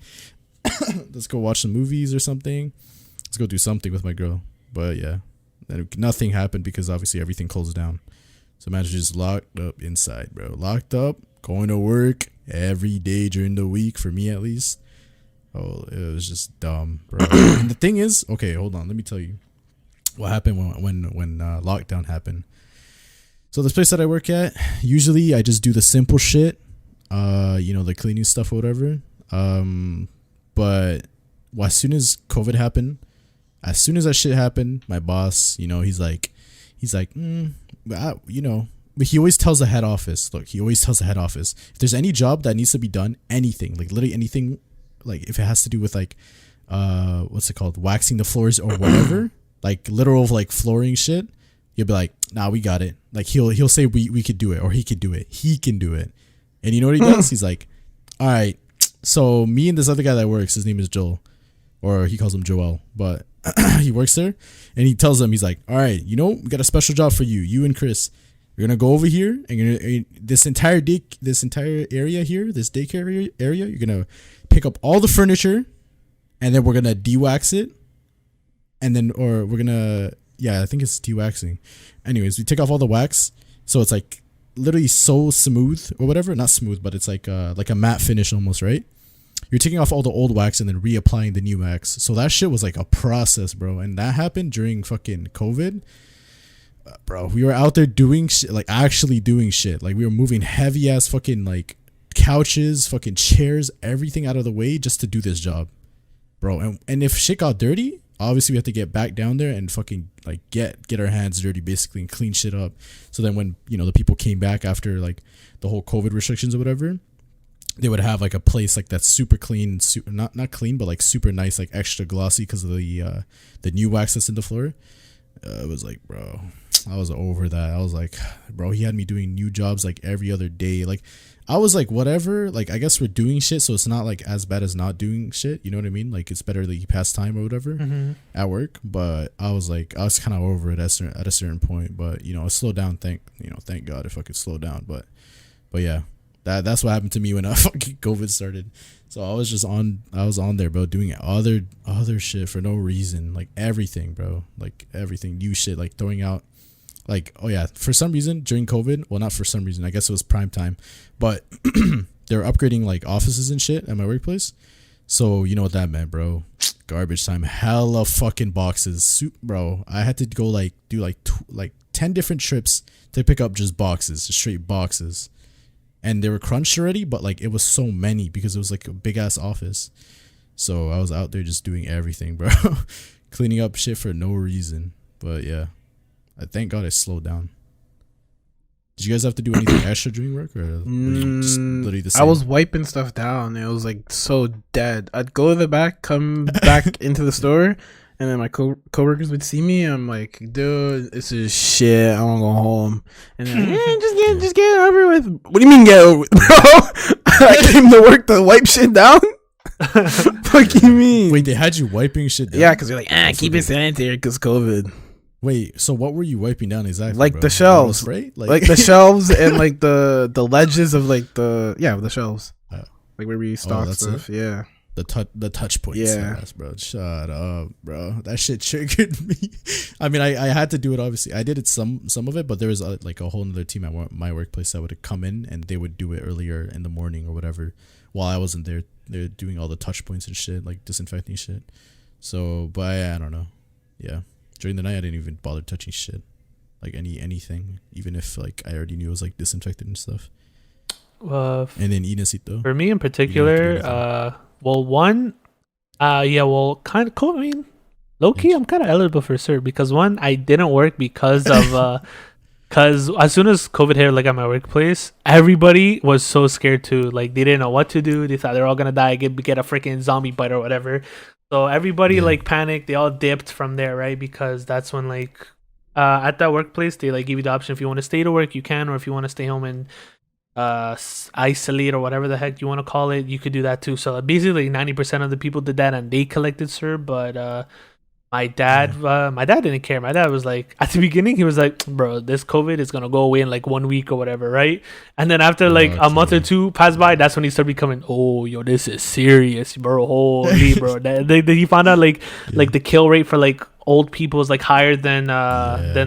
Let's go watch some movies or something. Let's go do something with my girl. But yeah, then nothing happened because obviously everything closed down. So man, just locked up inside, bro. Locked up, going to work every day during the week, for me at least. Oh, it was just dumb, bro. And the thing is, okay, hold on, let me tell you what happened when lockdown happened. So this place that I work at, usually I just do the simple shit, the cleaning stuff or whatever. But as soon as COVID happened, as soon as that shit happened, my boss, he's like, but he always tells the head office, if there's any job that needs to be done, anything, like literally anything, like if it has to do with like, what's it called? Waxing the floors or whatever, like literal like flooring shit, you'll be like, nah, we got it. Like he'll say we could do it, or he could do it. He can do it. And you know what he does? He's like, all right, so me and this other guy that works, his name is Joel, or he calls him Joel, but he works there, and he tells them, he's like, all right, we got a special job for you and Chris. You're gonna go over here, and this entire area here, this daycare area, you're gonna pick up all the furniture, and then we're gonna de-wax it, and then I think it's de-waxing. Anyways, we take off all the wax, so it's like literally so smooth or whatever. Not smooth, but it's like a matte finish almost, right? You're taking off all the old wax and then reapplying the new wax. So that shit was like a process, bro. And that happened during fucking COVID. Bro, we were out there doing shit, like actually doing shit. Like we were moving heavy ass fucking like couches, fucking chairs, everything out of the way just to do this job, bro. And if shit got dirty, obviously we have to get back down there and fucking like get our hands dirty basically and clean shit up. So then when the people came back after like the whole COVID restrictions or whatever, they would have like a place like that's super clean, not clean, but like super nice, like extra glossy because of the new wax that's in the floor. It was like, bro, I was over that. I was like, bro, he had me doing new jobs like every other day. Like I was like, whatever, like I guess we're doing shit, so it's not like as bad as not doing shit, you know what I mean? Like it's better that you pass time or whatever at work. But I was kind of over it at a certain point. But it slowed down. Thank God if I could slow down. But yeah, that's what happened to me when fucking COVID started. So I was on there, bro, doing other shit for no reason, like everything, bro, like everything, new shit, like throwing out, like, oh yeah, for some reason during COVID, well, not for some reason, I guess it was prime time, but they were upgrading like offices and shit at my workplace. So you know what that meant, bro? Garbage time, hella fucking boxes, bro. I had to go like do like like 10 different trips to pick up just boxes, just straight boxes. And they were crunched already, but like it was so many because it was like a big ass office. So I was out there just doing everything, bro. Cleaning up shit for no reason. But yeah, I thank God I slowed down. Did you guys have to do anything extra during work, or just literally the same? I was wiping stuff down. It was like so dead. I'd go to the back, come back into the store, and then my coworkers would see me. I'm like, dude, this is shit. I want to go home. And they're like, just get it over with. What do you mean get it over with, bro? I came to work to wipe shit down. What do you mean? Wait, they had you wiping shit down? Yeah, because they're like, keep it sanitary because COVID. Wait, so what were you wiping down exactly? Like, bro? The shelves, right? Like the shelves and like the ledges of like the shelves, like where we stock stuff. It? Yeah, the touch points. Yeah, bro. Shut up, bro. That shit triggered me. I mean, I had to do it. Obviously, I did it some of it, but there was like a whole other team at my workplace that would come in and they would do it earlier in the morning or whatever while I wasn't there. They're doing all the touch points and shit, like disinfecting shit. So, but I don't know. Yeah. During the night, I didn't even bother touching shit, like anything, even if like I already knew it was like disinfected and stuff. And then Inacito. For me in particular, kind of cool. I mean, low key, I'm kind of eligible for cert because one, I didn't work because of because as soon as COVID hit, like at my workplace, everybody was so scared too. Like they didn't know what to do. They thought they're all gonna die, get a freaking zombie bite or whatever. So everybody like panicked. They all dipped from there, right? Because that's when like at that workplace they like give you the option if you want to stay to work, you can, or if you want to stay home and isolate or whatever the heck you want to call it, you could do that too. So basically 90% of the people did that and they collected CERB, but my dad didn't care. My dad was like, at the beginning, he was like, bro, this COVID is going to go away in like 1 week or whatever, right? And then after like a month or two passed by, that's when he started becoming, oh, yo, this is serious, bro. Holy, bro. He found out like the kill rate for like old people is like higher than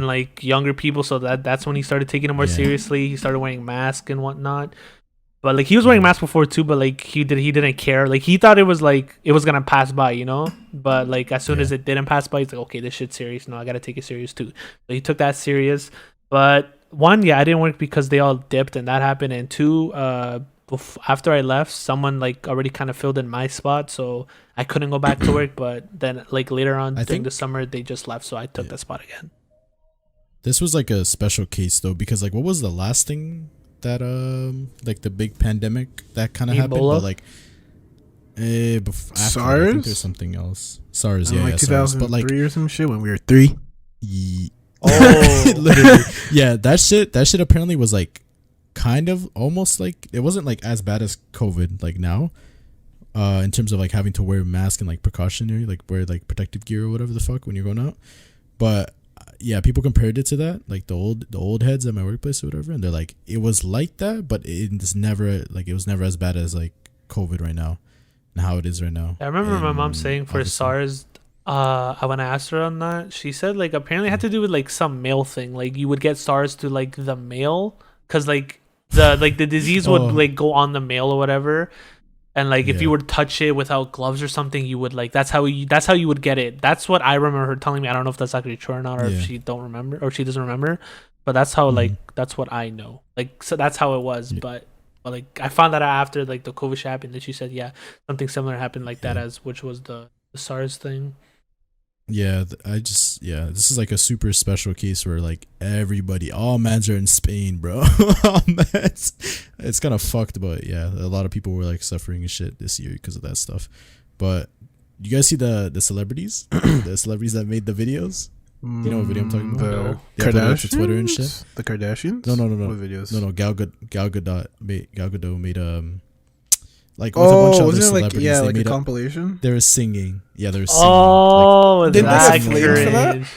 like younger people. So that's when he started taking it more seriously. He started wearing masks and whatnot. But like he was wearing masks before too, but like he didn't care. Like he thought it was gonna pass by, you know. But like as soon as it didn't pass by, he's like, okay, this shit's serious. No, I gotta take it serious too. So he took that serious. But one, I didn't work because they all dipped and that happened. And two, after I left, someone like already kind of filled in my spot, so I couldn't go back to work. But then like later on during the summer, they just left, so I took that spot again. This was like a special case though, because like what was the last thing that like the big pandemic that kind of happened, but like SARS. I think there's something else. SARS, like 2003 but like, or some shit when we were 3. Literally, that shit apparently was like kind of almost like it wasn't like as bad as COVID like now, in terms of like having to wear a mask and like precautionary, like wear like protective gear or whatever the fuck when you're going out, but. Yeah, people compared it to that, like the old heads at my workplace or whatever, and they're like, it was like that, but it was never as bad as like COVID right now, and how it is right now. I remember my mom saying for SARS, when I asked her on that, she said like apparently it had to do with like some mail thing, like you would get SARS to like the mail, cause like the disease would like go on the mail or whatever. And like if you were to touch it without gloves or something, you would like that's how you would get it. That's what I remember her telling me. I don't know if that's actually true or not, or if she don't remember or she doesn't remember. But that's how like that's what I know. Like so that's how it was. But like I found that out after like the COVID shit happened, and she said something similar happened like that as which was the SARS thing. Yeah, this is like a super special case where like everybody, all mans are in Spain, bro. All mans. It's kind of fucked, but a lot of people were like suffering and shit this year because of that stuff. But you guys see the celebrities, the celebrities that made the videos? You know what video I'm talking about? The Kardashians, to Twitter and shit. The Kardashians? No. What videos? No. Gal Gadot made like with a bunch of other celebrities. They like made a compilation. They were singing. Yeah, they were singing. Oh, like, didn't they get for that?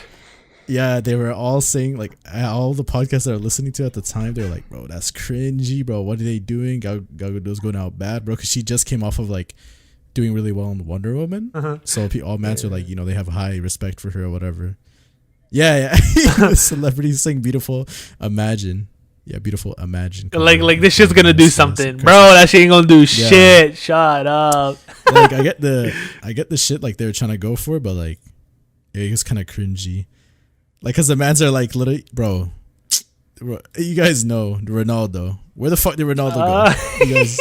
Yeah, they were all saying like all the podcasts that I was listening to at the time. They're like, bro, that's cringy, bro. What are they doing? Gal Gadot's going out bad, bro, because she just came off of like doing really well in Wonder Woman. So all mans are like, you know, they have high respect for her or whatever. Yeah. The celebrities sing "Beautiful Imagine." Yeah, Beautiful Imagine. Like this shit's gonna do something, bro. That shit ain't gonna do shit. Shut up. Like I get the shit like they were trying to go for, but like it was kind of cringy. Like, cause the mans are like literally, bro. You guys know Ronaldo. Where the fuck did Ronaldo go? You guys,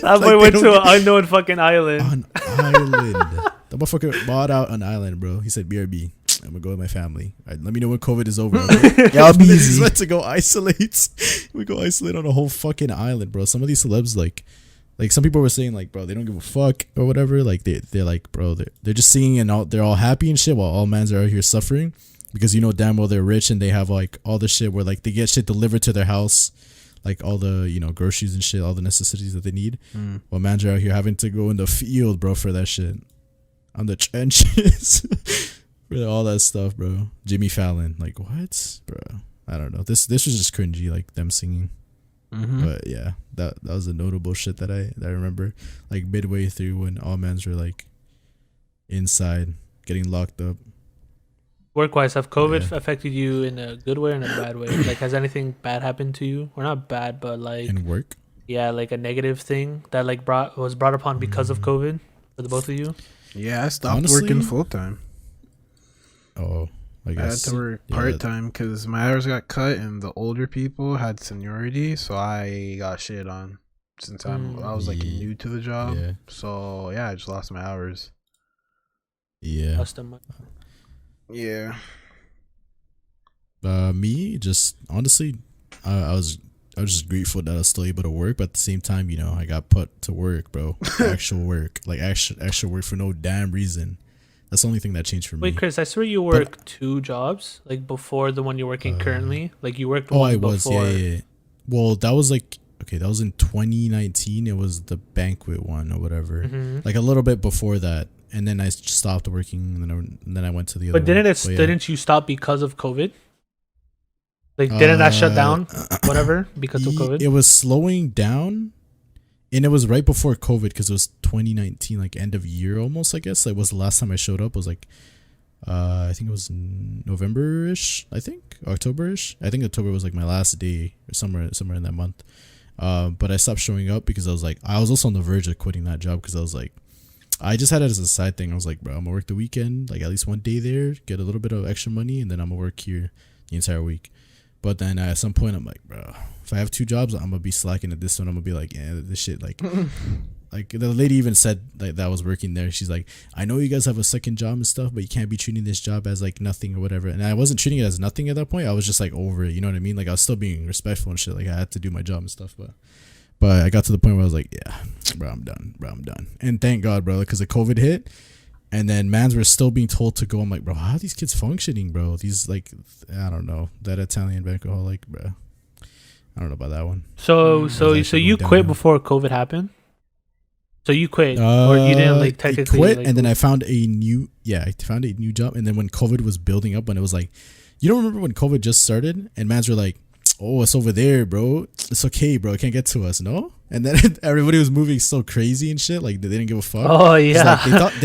that boy went to an unknown fucking island. An island. The motherfucker bought out an island, bro. He said, "BRB, I'm gonna go with my family. All right, let me know when COVID is over." Okay? Yeah, I'll be He's easy. meant to go isolate. We go isolate on a whole fucking island, bro. Some of these celebs, like some people were saying, like, bro, they don't give a fuck or whatever. Like they're like, bro, they're just singing and they're all happy and shit while all mans are out here suffering because you know damn well they're rich and they have like all the shit where like they get shit delivered to their house, like all the groceries and shit, all the necessities that they need. While mans are out here having to go in the field, bro, for that shit. On the trenches for all that stuff, bro. Jimmy Fallon, like what, bro? I don't know. This was just cringy, like them singing. But yeah, that was a notable shit that I remember. Like midway through when all mans were like inside getting locked up. Work-wise, have COVID affected you in a good way or in a bad way? Like, has anything bad happened to you? Or not bad, but like in work. Yeah, like a negative thing that like was brought upon because of COVID for the both of you. Yeah, I stopped working full time. Oh, I guess I had to work part time because my hours got cut, and the older people had seniority, so I got shit on since I was like new to the job. Yeah. So yeah, I just lost my hours. Yeah. Yeah. Me, just honestly, I was just grateful that I was still able to work, but at the same time, I got put to work, bro. Actual work, like actual work for no damn reason. That's the only thing that changed for me. Wait, Chris, I swear you work 2 jobs, like before the one you're working currently. Like you worked one before. Yeah. Well, that was like that was in 2019. It was the banquet one or whatever. Like a little bit before that, and then I stopped working, and then I went to the other. But didn't you stop because of COVID? Like, didn't that shut down, whatever, because of COVID? It was slowing down, and it was right before COVID because it was 2019, like end of year almost, I guess. Like, was the last time I showed up was like, I think it was November-ish, October-ish. I think October was like my last day or somewhere in that month. But I stopped showing up because I was also on the verge of quitting that job because I was like, I just had it as a side thing. I was like, bro, I'm gonna work the weekend, like at least one day there, get a little bit of extra money, and then I'm gonna work here the entire week. But then at some point, I'm like, bro, if I have 2 jobs, I'm gonna be slacking at this one. I'm gonna be like, yeah, this shit, like, like the lady even said that was working there. She's like, I know you guys have a second job and stuff, but you can't be treating this job as like nothing or whatever. And I wasn't treating it as nothing at that point. I was just like over it. You know what I mean? Like I was still being respectful and shit. Like I had to do my job and stuff, but I got to the point where I was like, yeah, bro, I'm done. And thank God, bro, because the COVID hit. And then mans were still being told to go. I'm like, bro, how are these kids functioning, bro? These, like, I don't know. That Italian alcoholic, bro. I don't know about that one. So you quit before COVID happened? So you quit, or you didn't like technically quit, like, and then I found a new job. And then when COVID was building up, when it was like, you don't remember when COVID just started, and mans were like, oh, it's over there, bro. It's okay, bro. It can't get to us, no? And then everybody was moving so crazy and shit. Like they didn't give a fuck. Oh yeah. Like,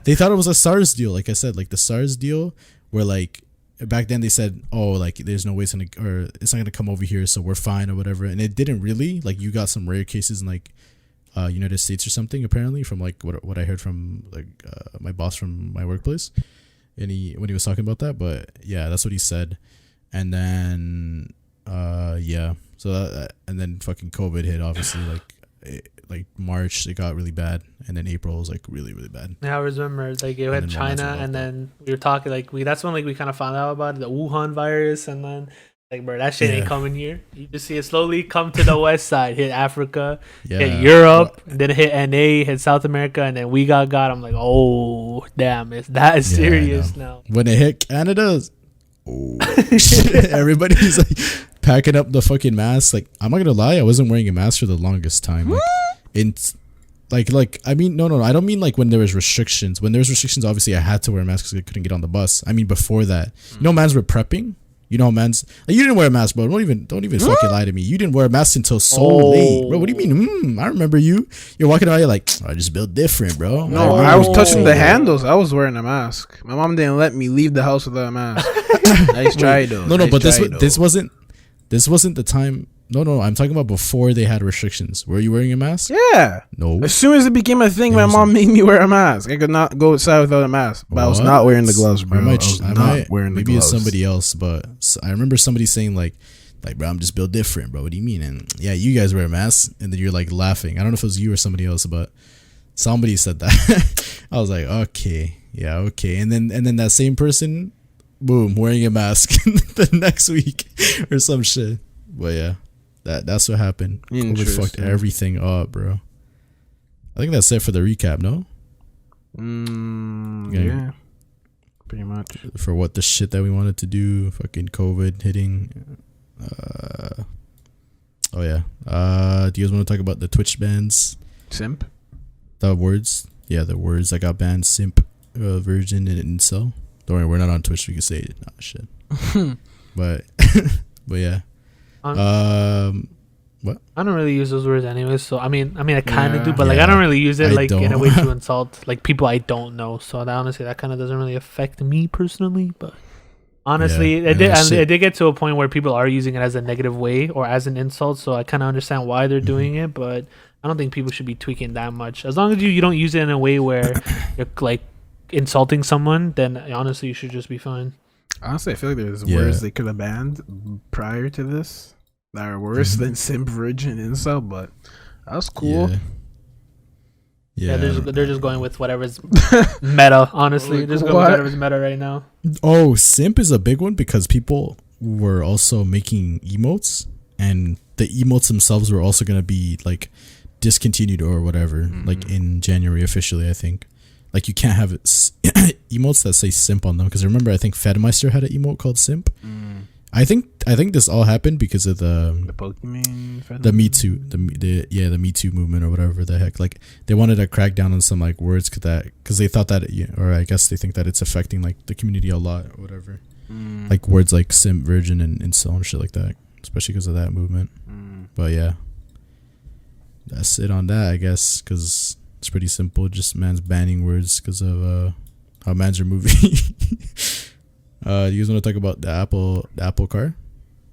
they thought it was a SARS deal. Like I said, like the SARS deal, where like back then they said, oh, like there's no way it's not gonna come over here, so we're fine or whatever. And it didn't really. Like you got some rare cases in like United States or something apparently from like what I heard from like my boss from my workplace, and when he was talking about that. But yeah, that's what he said. And then so and then fucking COVID hit, obviously. Like March it got really bad, and then April was like really, really bad. Yeah, I remember like it had China, and then we were talking like that's when like we kind of found out about the Wuhan virus, and then like, bro, that shit ain't coming here. You just see it slowly come to the west side, hit Africa, hit Europe, and then hit NA, hit South America, and then we got. I'm like, oh damn, it's that serious now. When it hit Canada, everybody's like packing up the fucking mask. Like, I'm not gonna lie, I wasn't wearing a mask for the longest time. Like I mean, no, I don't mean like when there was restrictions. When there was restrictions, obviously I had to wear a mask because I couldn't get on the bus. I mean before that, mans were prepping. Mans, like, you didn't wear a mask, bro. Don't even fucking lie to me. You didn't wear a mask until so late, bro. What do you mean? I remember you. You're walking around. You're like, I just built different, bro. No, I was touching the handles. I was wearing a mask. My mom didn't let me leave the house without a mask. Nice try though. No, but this wasn't the time. No. I'm talking about before they had restrictions. Were you wearing a mask? Yeah. No. As soon as it became a thing, my mom made me wear a mask. I could not go outside without a mask. But I was not wearing the gloves, bro. Maybe it's somebody else, but I remember somebody saying like, bro, I'm just built different, bro. What do you mean? And yeah, you guys wear a mask, and then you're like laughing. I don't know if it was you or somebody else, but somebody said that. I was like, okay, yeah, okay. And then that same person, boom, wearing a mask the next week or some shit. But yeah, that's what happened. COVID fucked everything up, bro. I think that's it for the recap, no? Yeah, pretty much. For what the shit that we wanted to do, fucking COVID hitting. Oh yeah. Do you guys want to talk about the Twitch bans? Simp? The words? Yeah, the words that got banned. Simp, virgin, and incel. Don't worry, we're not on Twitch. We can say it. Nah, shit. but yeah. What? I don't really use those words anyways. So I mean, I kind of do, but like I don't really use it like in a way to insult like people I don't know. So honestly, that kind of doesn't really affect me personally. But honestly, it did get to a point where people are using it as a negative way or as an insult. So I kind of understand why they're doing it, but I don't think people should be tweaking that much. As long as you don't use it in a way where you're like insulting someone, then honestly, you should just be fine. Honestly, I feel like there's words they could have banned prior to this that are worse than simp, virgin, incel, but that's cool. Yeah, they're just going with whatever's meta, honestly. They're just going with whatever's meta right now. Oh, simp is a big one because people were also making emotes, and the emotes themselves were also going to be like discontinued or whatever, like in January officially, I think. Like you can't have emotes that say simp on them, because remember I think Fedmeister had an emote called simp. I think this all happened because of the Pokemon, the Me Too, the Me Too movement or whatever the heck. Like they wanted to crack down on some like words because they thought that, or I guess they think that it's affecting like the community a lot or whatever. Like words like simp, virgin, and so on, shit like that, especially because of that movement. But yeah, that's it on that, I guess, because it's pretty simple. Just man's banning words because of how mans are moving. You guys want to talk about the Apple car?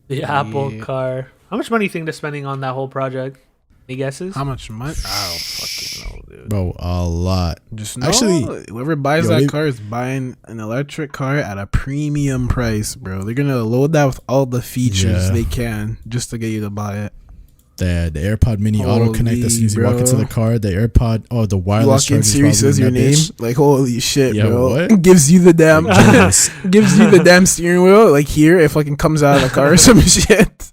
The Apple car. How much money do you think they're spending on that whole project? Any guesses? How much money? I don't fucking know, dude. Bro, a lot. Just know, actually, whoever buys that car is buying an electric car at a premium price, bro. They're gonna load that with all the features they can just to get you to buy it. The AirPod Mini auto connect as soon as you walk into the car. The AirPod, the wireless charger. You walk in, Siri says your name. Like, holy shit, bro! What? Gives you the damn steering wheel. Like here, it fucking comes out of the car or some shit.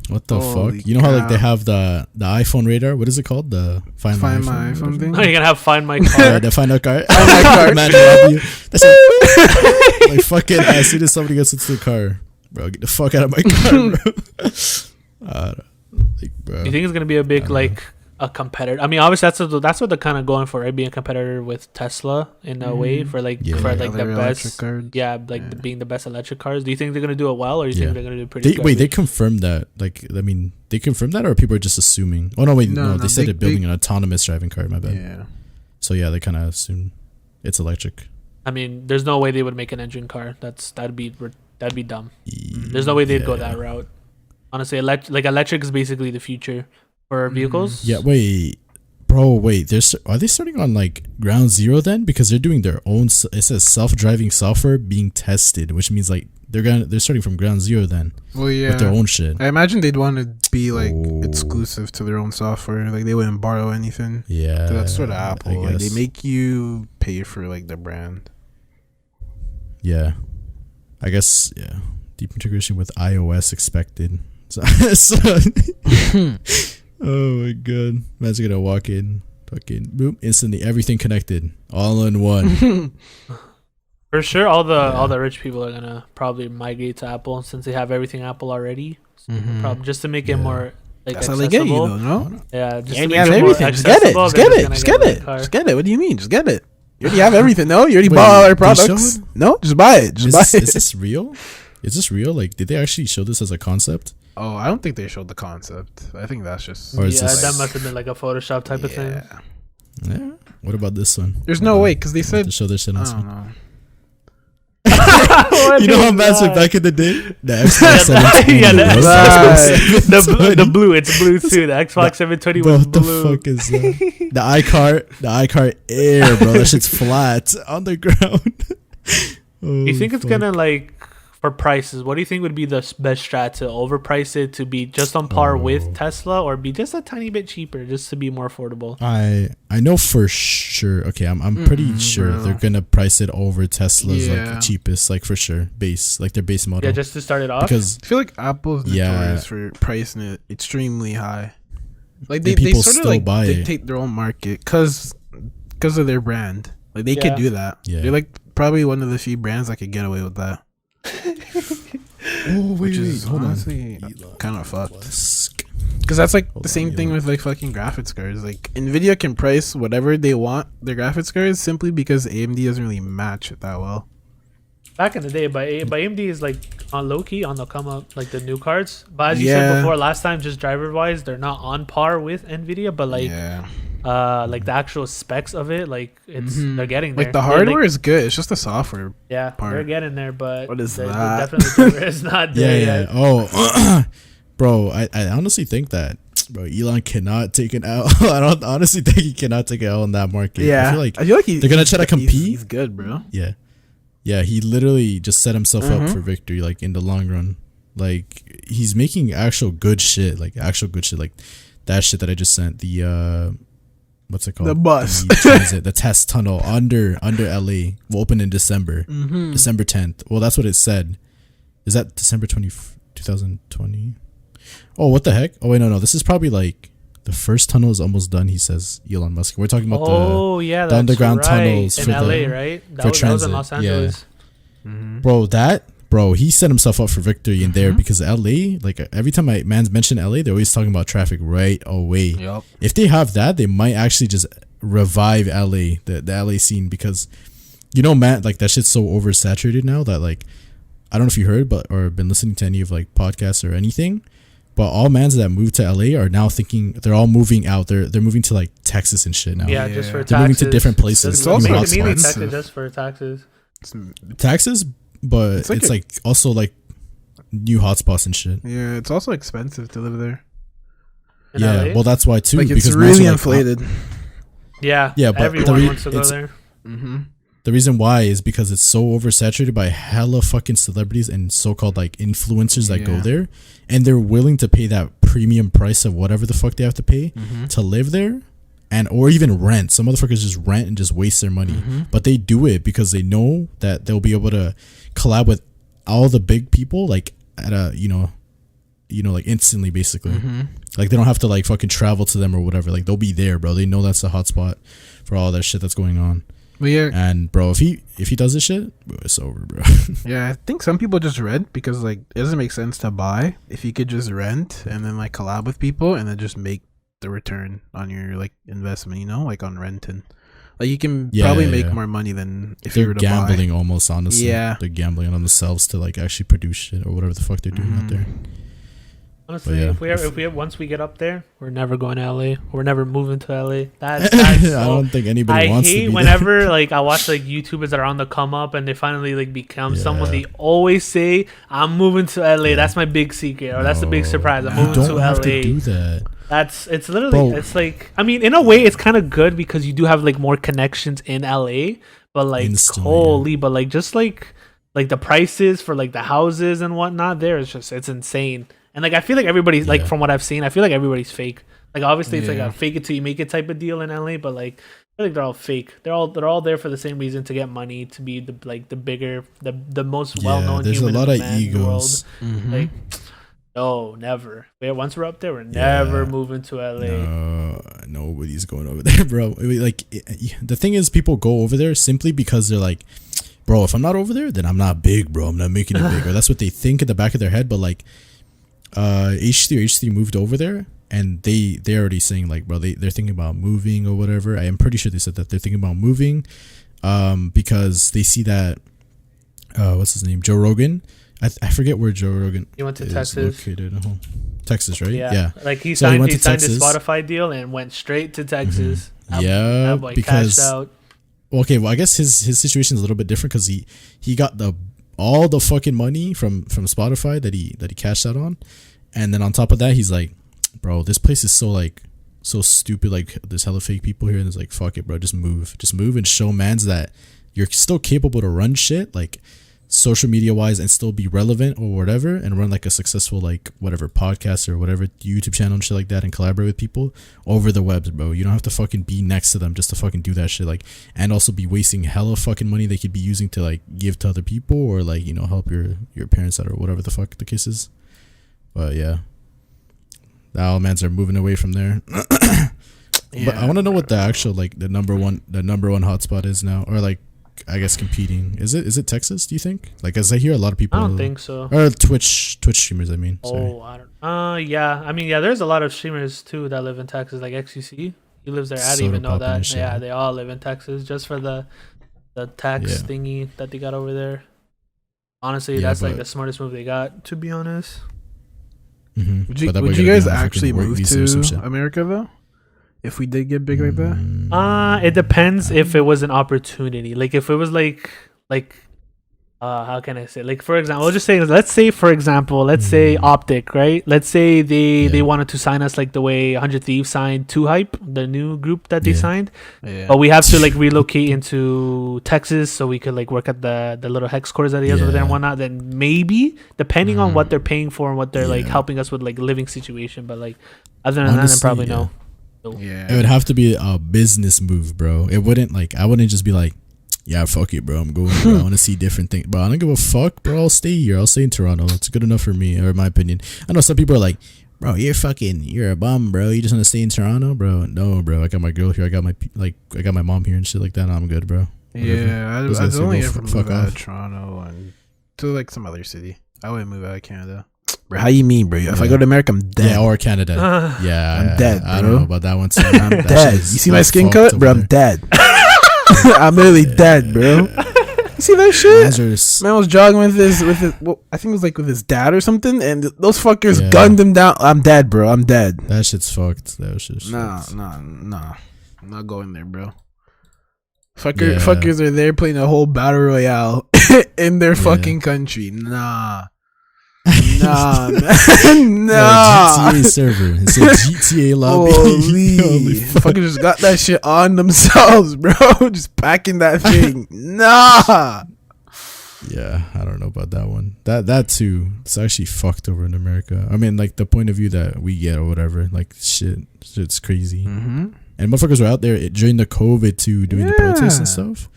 What the fuck? You know how like they have the iPhone radar? What is it called? The Find My iPhone thing. Oh, you're gonna have Find My Car. The Find My Car. Find My Car. Man, that's it. Like fucking as soon as somebody gets into the car, bro, get the fuck out of my car, bro. Like, bro, you think it's gonna be a big like a competitor? I mean, obviously that's what they're kind of going for, right? Being a competitor with Tesla in a way for like the best, being the best electric cars. Do you think they're gonna do it well, or do you think they're gonna do pretty? Wait, they confirmed that? Like, I mean, they confirmed that, or people are just assuming? Oh no, wait, no, they said they're building an autonomous driving car. My bad. Yeah. So yeah, they kind of assume it's electric. I mean, there's no way they would make an engine car. That'd be dumb. There's no way they'd go that route. Honestly, electric is basically the future for vehicles. Yeah, bro, are they starting on like ground zero then? Because they're doing their own. It says self-driving software being tested, which means like they're starting from ground zero then. Well, yeah, with their own shit. I imagine they'd want to be like exclusive to their own software. Like they wouldn't borrow anything. Yeah, that's sort of Apple. Like, they make you pay for like the brand. Yeah, I guess. Yeah, deep integration with iOS expected. So oh my god, man's gonna walk in, fucking boom, instantly everything connected, all in one. For sure, all the rich people are gonna probably migrate to Apple since they have everything Apple already. So probably just to make it more like that's accessible. how they get you, though, no? Yeah, just to make it more accessible. Just get it. What do you mean? Just get it. You already have everything, no? You already bought all our products. No, just buy it. Buy it. Is this real? Is this real? Like, did they actually show this as a concept? Oh, I don't think they showed the concept. I think that's just... that must have been like a Photoshop type of thing. Yeah. What about this one? There's no way, because they said... To show their shit on this one. You know how man's were back in the day? The Xbox 720. Yeah, bro. the blue. It's blue too. The Xbox 720 Bro, was what the blue. fuck is that? The iCart Air, bro. That shit's flat on the ground. Do you think it's gonna like for prices? What do you think would be the best strat to overprice it to be just on par with Tesla, or be just a tiny bit cheaper just to be more affordable? I know for sure. Okay, I'm pretty sure they're gonna price it over Tesla's like cheapest, like for sure their base model. Yeah, just to start it off. Because I feel like Apple's notorious for pricing it extremely high. Like they sort of like dictate their own market because of their brand. Like they could do that. Yeah. They're like probably one of the few brands that could get away with that. Which is honestly kind of fucked. Because that's like the same thing with like fucking graphics cards. Like Nvidia can price whatever they want their graphics cards simply because AMD doesn't really match it that well. Back in the day, but AMD is like on low key on the come up, like the new cards. But as you said before, last time, just driver wise, they're not on par with Nvidia. But like, like the actual specs of it, like it's they're getting there. Like the hardware is good. It's just the software. Yeah, they're getting there. But what is that? Definitely is not there yet. Oh, bro, I honestly think that. Bro, Elon cannot take an L. I don't honestly think he cannot take an L in that market. Yeah, I feel like they're gonna try to compete. He's good, bro. Yeah, he literally just set himself up for victory, like in the long run. Like he's making actual good shit, like that shit that I just sent. The what's it called? The bus, the transit, the test tunnel under LA will open in December, December 10th. Well, that's what it said. Is that December 2020? Oh, what the heck? Oh wait, no, this is probably like the first tunnel is almost done. He says Elon Musk. We're talking about the underground tunnels in for LA, right? For transit. That was in Los Angeles. Yeah. Bro, he set himself up for victory in there because LA, like every time man's mention LA, they're always talking about traffic right away. Yep. If they have that, they might actually just revive LA, the LA scene, because man, like that shit's so oversaturated now that like I don't know if you heard or been listening to any of like podcasts or anything. But all mans that moved to LA are now thinking they're all moving out. They're moving to like Texas and shit now. Yeah, just for taxes. They're moving to different places. It's also mainly Texas just for taxes. Taxes, but it's like also like new hotspots and shit. Yeah, it's also expensive to live there. Yeah, well that's why too. Like because it's really inflated. Yeah, but everyone wants to go there. The reason why is because it's so oversaturated by hella fucking celebrities and so-called like influencers that go there, and they're willing to pay that premium price of whatever the fuck they have to pay to live there, or even rent. Some motherfuckers just rent and just waste their money, but they do it because they know that they'll be able to collab with all the big people like at a like instantly, basically. Like they don't have to like fucking travel to them or whatever. Like they'll be there, bro. They know that's the hotspot for all that shit that's going on. But yeah, and bro, if he does this shit, it's over, bro. Yeah, I think some people just rent because like it doesn't make sense to buy if you could just rent and then like collab with people and then just make the return on your like investment, like on renting. Like you can probably make more money than if you were to gambling buy. Almost, honestly. Yeah, they're gambling on themselves to like actually produce shit or whatever the fuck they're doing out there. Honestly, if we once we get up there, we're never going to LA. We're never moving to LA. That's I don't think anybody wants to. I hate whenever like I watch like YouTubers that are on the come up and they finally like become someone. They always say, "I'm moving to LA." Yeah. That's my big secret, or that's the big surprise. I'm moving to LA. Have to do that. It's literally it's like, I mean, in a way it's kind of good because you do have like more connections in LA, but like holy, but like just like the prices for like the houses and whatnot there is just, it's insane. And like I feel like everybody's like, from what I've seen, I feel like everybody's fake. Like obviously it's like a fake it till you make it type of deal in LA, but like I feel like they're all fake. They're all there for the same reason, to get money, to be the bigger, the most well known. There's human a lot in of the man egos. World. Like no, never. Once we're up there, we're never moving to LA. No, nobody's going over there, bro. Like the thing is, people go over there simply because they're like, bro, if I'm not over there, then I'm not big, bro. I'm not making it big. Or that's what they think in the back of their head. But like H3 moved over there, and they're already saying like, bro, they're thinking about moving or whatever. I am pretty sure they said that they're thinking about moving because they see that what's his name, Joe Rogan. I forget where Joe Rogan he went to Texas. Located. Texas, right? Yeah. Like he signed his Spotify deal and went straight to Texas. Yeah, because okay, well I guess his situation is a little bit different because he got the all the fucking money from Spotify that he cashed out on, and then on top of that, he's like, bro, this place is so stupid. Like, there's hella fake people here, and it's like, fuck it, bro, just move and show mans that you're still capable to run shit, like social media wise, and still be relevant or whatever, and run like a successful like whatever podcast or whatever YouTube channel and shit like that, and collaborate with people over the webs, bro. You don't have to fucking be next to them just to fucking do that shit, like, and also be wasting hella fucking money they could be using to like give to other people, or like, you know, help your parents out or whatever the fuck the case is. But yeah, the Almans are moving away from there. Yeah. But I want to know what the actual like the number one hotspot is now, or like, I guess competing. Is it Texas, do you think? Like, as I hear a lot of people, I don't think so. Or Twitch streamers, I mean. Oh, I don't. Yeah. I mean, yeah. There's a lot of streamers too that live in Texas, like XQC. He lives there. I didn't even know that. Yeah, they all live in Texas just for the tax thingy that they got over there. Honestly, that's like the smartest move they got, to be honest. Mm-hmm. Would you guys actually move to America though? If we did get big like that? It depends if it was an opportunity. Like, if it was like how can I say? Like, for example, let's say Optic, right? Let's say they wanted to sign us like the way 100 Thieves signed 2Hype, the new group that they signed. Yeah. But we have to like relocate into Texas so we could like work at the little hex cores that he has over there and whatnot. Then maybe, depending on what they're paying for and what they're like helping us with like living situation. But like, other than that, then probably no. Yeah, it would have to be a business move, bro. It wouldn't like, I wouldn't just be like, yeah, fuck it, bro, I'm going, bro. I want to see different things, bro. I don't give a fuck, bro. I'll stay here. I'll stay in Toronto. It's good enough for me, or in my opinion. I know some people are like, bro, you're a bum, bro. You just want to stay in Toronto, bro? No, bro. I got my girl here. I got my mom here and shit like that. I'm good, bro. Yeah, I'd only ever move out of Toronto and to like some other city. I wouldn't move out of Canada. Bro, how you mean, bro? If I go to America, I'm dead. Yeah, or Canada. I'm dead, bro. I don't know about that one. I'm dead. You see my skin cut, bro? I'm dead. I'm literally dead, bro. You see that shit? Man was jogging with his well, I think it was like with his dad or something, and those fuckers gunned him down. I'm dead, bro. I'm dead. That shit's fucked. That shit's fucked. Nah. I'm not going there, bro. Fuckers are there playing a whole battle royale in their fucking country. Nah, man. GTA server. It's a GTA lobby. Holy fuckers just got that shit on themselves, bro. Just packing that thing. Nah. Yeah, I don't know about that one. That too. It's actually fucked over in America. I mean, like the point of view that we get or whatever. Like shit's crazy. Mm-hmm. And motherfuckers were out there during the COVID too, doing the protests and stuff.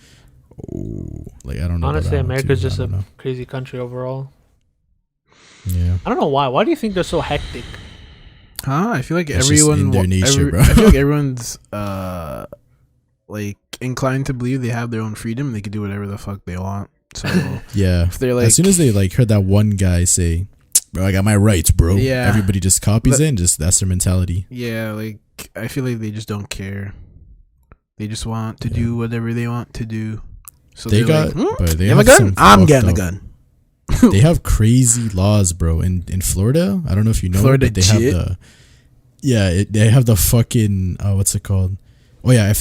Oh, like I don't know. Honestly, America's just a crazy country overall. Yeah, I don't know why. Why do you think they're so hectic? I feel like everyone in their nature, bro. I feel like everyone's like inclined to believe they have their own freedom and they can do whatever the fuck they want. So yeah, if they're like, as soon as they like heard that one guy say, "Bro, I got my rights, bro," everybody just copies it. And just that's their mentality. Yeah, like I feel like they just don't care. They just want to do whatever they want to do. So they got, like, but they have a gun. I'm getting a gun. They have crazy laws, bro. In Florida, I don't know if you know, Florida, but they have they have the fucking what's it called? Oh yeah,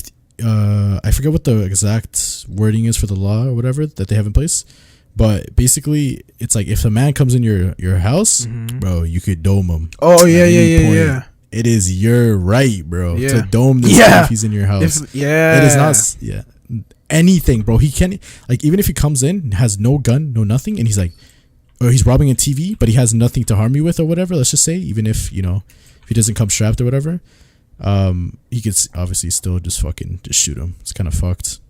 I forget what the exact wording is for the law or whatever that they have in place, but basically it's like if a man comes in your house, bro, you could dome him. Oh yeah. It is your right, bro, to dome this guy if he's in your house. It is not. Anything, bro. He can't, like, even if he comes in, has no gun, no nothing, and he's like, or he's robbing a TV, but he has nothing to harm you with or whatever, let's just say, even if, you know, if he doesn't come strapped or whatever, he could obviously still just fucking just shoot him. It's kind of fucked.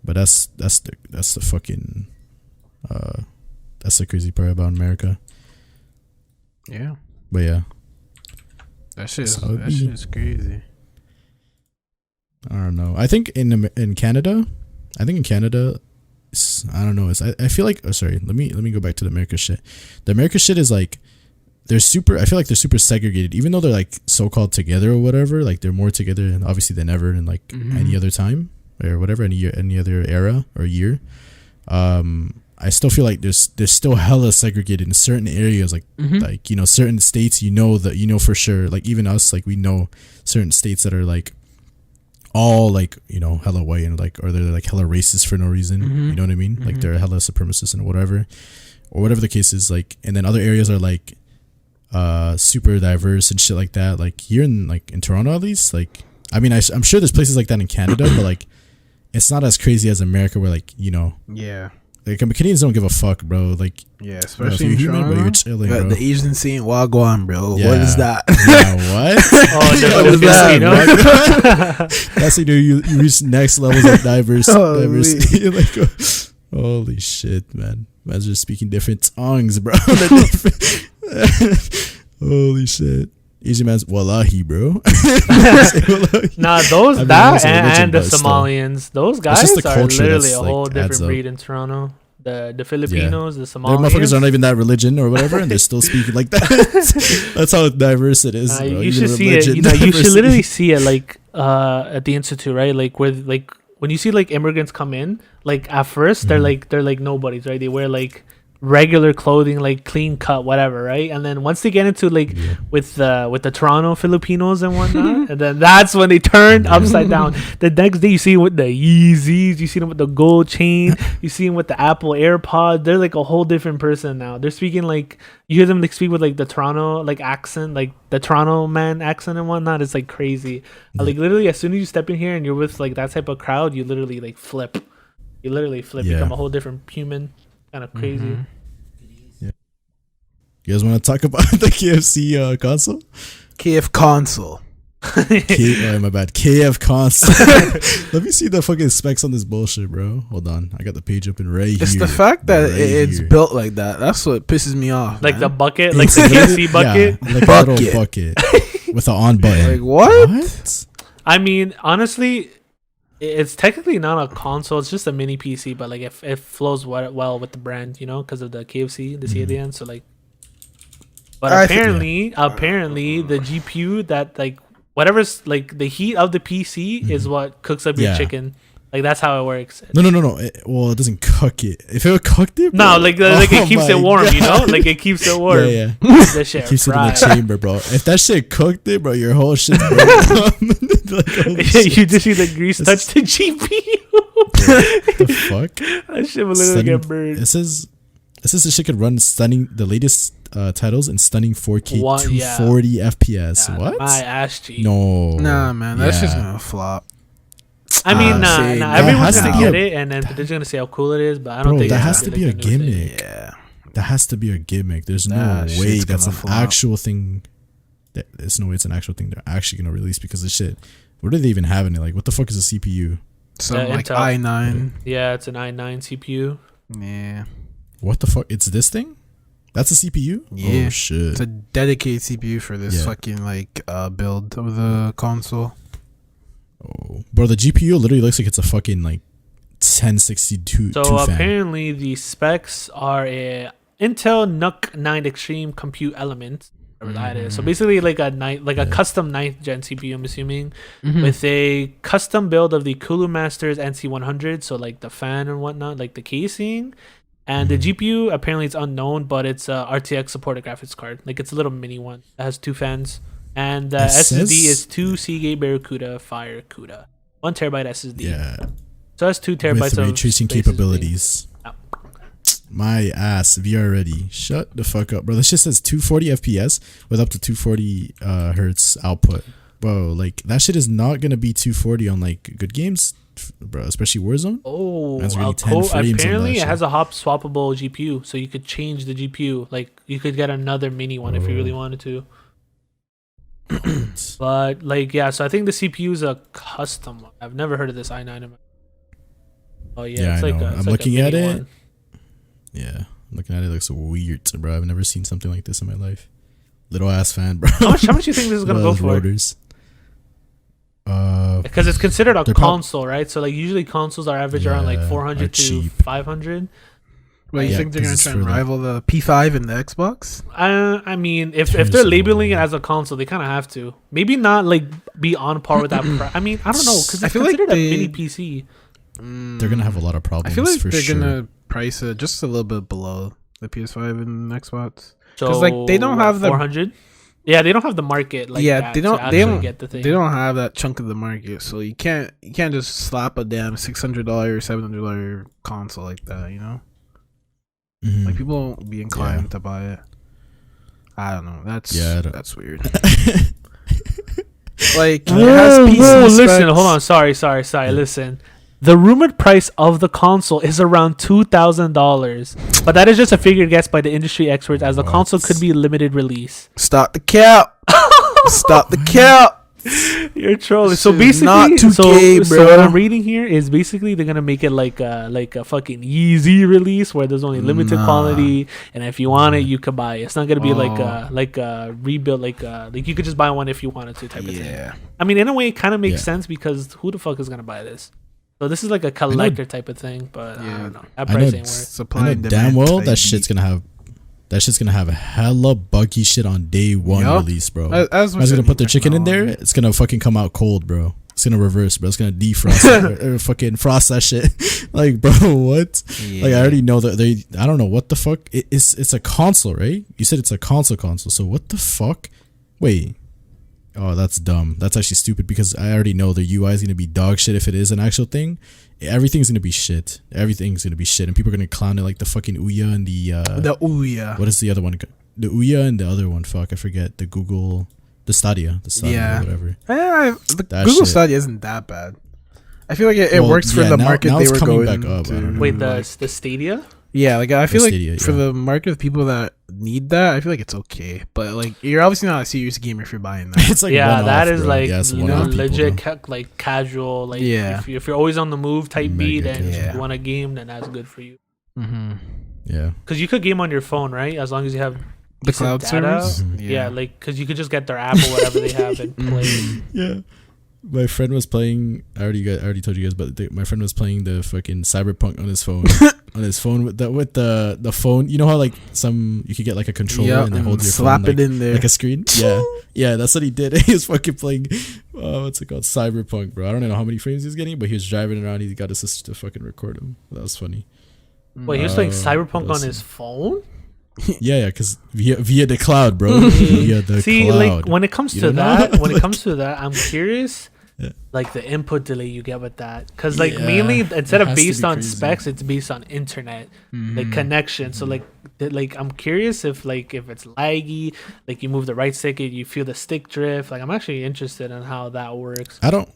But that's the fucking, that's the crazy part about America. Yeah. But yeah. That shit is crazy. I don't know. I think in Canada, I don't know. I feel like. Oh, sorry. Let me go back to the America shit. The America shit is like I feel like they're super segregated, even though they're like so called together or whatever. Like they're more together, and obviously than ever in like any other time or whatever, any other era or year. I still feel like there's still hella segregated in certain areas, like like, you know, certain states, you know, that, you know, for sure, like even us, like we know certain states that are like all like, you know, hella white and like, or they're like hella racist for no reason. Mm-hmm. You know what I mean? Mm-hmm. Like they're hella supremacist and whatever, or whatever the case is. Like, and then other areas are like super diverse and shit like that. Like here in Toronto at least, like, I mean, I'm sure there's places like that in Canada, but like it's not as crazy as America where like, you know, Yeah. like Canadians don't give a fuck, bro. Like, Yeah, bro, if especially you're in human, Toronto. bro, you're chilling, bro. The Asian scene, Wagwan, bro. Yeah. What is that? Yeah, what? Oh, What is that? That's you know, you reach next levels of diversity. Holy. Like, holy shit, man. Man's just speaking different tongues, bro. Holy shit. Asian man's wallahi, bro. Nah, those I mean, that it's a religion, and the but still. Somalians, those guys just the are culture literally that's, a like, whole adds different up. breed in Toronto. The Filipinos, the Their motherfuckers Somalians. aren't even that religion or whatever, and they're still speaking like that. That's how diverse it is. Bro. You Even should see it. religion You know, you should diversity. literally see it like at the institute, right? Like where like when you see like immigrants come in, like at first they're like nobodies, right? They wear like regular clothing, like clean cut, whatever, right? And then once they get into like with the Toronto Filipinos and whatnot, and then that's when they turn upside down. The next day you see them with the Yeezys, you see them with the gold chain, you see them with the Apple AirPod. They're like a whole different person now. They're speaking like, you hear them like speak with like the Toronto like accent, like the Toronto man accent and whatnot. It's like crazy. Like literally as soon as you step in here and you're with like that type of crowd, you literally like flip. You literally flip, become a whole different human. Kind of crazy. Yeah. You guys want to talk about the KFC console? KFConsole. My bad. KFConsole. Let me see the fucking specs on this bullshit, bro. Hold on. I got the page open right here. It's the fact that Right it's here. built like that. That's what pisses me off. Like man. the bucket, like the KFC bucket. Yeah, like Bucket. a little bucket with the on button. Like what? I mean, honestly, it's technically not a console. It's just a mini PC, but like it flows well with the brand, you know, because of the KFC, the C at the end. So like, but apparently the GPU that like whatever's like the heat of the PC is what cooks up your chicken. Like that's how it works. No. It doesn't cook it. If it cooked it, bro, No, like it keeps it warm, you know? Like it keeps it warm. Yeah. That shit Keeps it in fried. the chamber, bro. If that shit cooked it, bro, your whole shit's broken. Like, holy shit. You just see the grease touch the GPU. The fuck? That shit will literally get burned. It says the shit could run the latest titles in stunning 4K 240 FPS. What? My ass cheek. No. Nah, man, that's just gonna flop. I mean, nah. Everyone's has to gonna be get it, and then they're gonna say how cool it is. But I don't Bro, think that it's has to gonna be a like the new thing. gimmick. Yeah. That has to be a gimmick. There's no Nah, way shit's that's an gonna flop. actual thing. There's no way it's an actual thing they're actually gonna release because of shit. What do they even have in it? Like, what the fuck is a CPU? Some like Intel. i9. Yeah, it's an i9 CPU. Yeah. What the fuck? It's this thing? That's a CPU? Yeah. Oh shit. It's a dedicated CPU for this fucking like build of the console. Oh, bro, the GPU literally looks like it's a fucking like 1062. So apparently the specs are a Intel NUC 9 Extreme Compute Element. Whatever that is. So basically like a custom 9th gen CPU, I'm assuming, with a custom build of the Kulu Masters NC100. So like the fan and whatnot, like the casing. And the GPU, apparently it's unknown, but it's a RTX supported graphics card. Like it's a little mini one. It has 2 fans. And the SSD is 2 Seagate Barracuda Fire CUDA. 1 terabyte SSD. Yeah. So that's 2 terabytes With of ray tracing space capabilities. Oh. My ass, VR ready. Shut the fuck up, bro. This just says 240 FPS with up to 240 hertz output. Bro, like that shit is not gonna be 240 on like good games, bro. Especially Warzone. Oh, That's really 10 frames on apparently that it has shit. a hop swappable GPU, so you could change the GPU. Like you could get another mini one if you really wanted to. But like so I think the CPU is a custom one. I've never heard of this i9. Oh yeah, it's I like know. it's I'm like looking a at mini it. one. Yeah, looking at it looks weird, bro. I've never seen something like this in my life. Little ass fan, bro. How much do you think this is gonna go for? Rotors. Because it's considered a they're console, right? So like usually consoles are average around like Yeah, 400 are to cheap. 500. Well, you Yeah, think they're gonna 'cause try it's and for the- rival the P5 and the Xbox? I mean, if There's they're no labeling it way. as a console, they kind of have to. Maybe not like be on par with that. I mean, I don't know because I it's feel like considered a they- mini PC. They're gonna have a lot of problems. I feel like for they're sure. gonna price it just a little bit below the PS5 and Xbox. So 'Cause, like, they don't have the- 400. Yeah, they don't have the market like that. They don't. Get the thing. They don't have that chunk of the market, so you can't just slap a damn $600, $700 console like that. You know, like people won't be inclined to buy it. I don't know. That's weird. Like, it has PC listen, specs. hold on. Sorry. Listen. The rumored price of the console is around $2,000, but that is just a figured guess by the industry experts, as the console could be a limited release. Stop the cap. Stop the cap. You're trolling. This So is basically, not 2K, so bro. what I'm reading here is basically they're gonna make it like a fucking easy release where there's only limited quantity, and if you want it, you can buy it. It's not gonna be like a rebuild, like you could just buy one if you wanted to type of thing. I mean, in a way, it kind of makes sense because who the fuck is gonna buy this? So this is like a collector type of thing, but I don't know. That price ain't worth. Supply and damn demand well type that shit's gonna have a hella buggy shit on day one release, bro. As gonna put their chicken in there, it's gonna fucking come out cold, bro. It's gonna reverse, bro. It's gonna defrost or fucking frost that shit. Like, bro, what? Yeah. Like, I already know that I don't know what the fuck. It's a console, right? You said it's a console. So what the fuck? Wait. Oh, that's dumb. That's actually stupid because I already know the UI is gonna be dog shit if it is an actual thing. Everything's gonna be shit. Everything's gonna be shit, and people are gonna clown it like the fucking Ouya and the Ouya. What is the other one? The Ouya and the other one. Fuck, I forget. The Stadia. The Stadia, whatever. The Google shit. Stadia isn't that bad. I feel like it works for the market now they it's were coming going back up. I don't to. know. Wait, the Stadia? Yeah, like I feel like Stadia, for the market of people that need that, I feel like it's okay. But like, you're obviously not a serious gamer if you're buying that. It's like that is bro. like Yes, legit like casual. Like if you're always on the move type beat and you want a game, then that's good for you. Yeah, because you could game on your phone, right? As long as you have the cloud servers. Yeah, like because you could just get their app or whatever they have and play. Yeah. My friend was playing. I already told you guys, but my friend was playing the fucking Cyberpunk on his phone. On his phone with the phone. You know how like you could get like a controller and then hold your slap phone, it in there like a screen. Yeah, that's what he did. He was fucking playing. What's it called? Cyberpunk, bro. I don't know how many frames he was getting, but he was driving around. He got his sister to fucking record him. That was funny. Wait, he was playing Cyberpunk on his phone? Yeah, because via the cloud, bro. Via the cloud. Like when it comes to that, I'm curious. Yeah. Like the input delay you get with that, because like mainly instead of based on specs, it's based on internet like connection. So like I'm curious if it's laggy, like you move the right stick and you feel the stick drift. Like I'm actually interested in how that works. I don't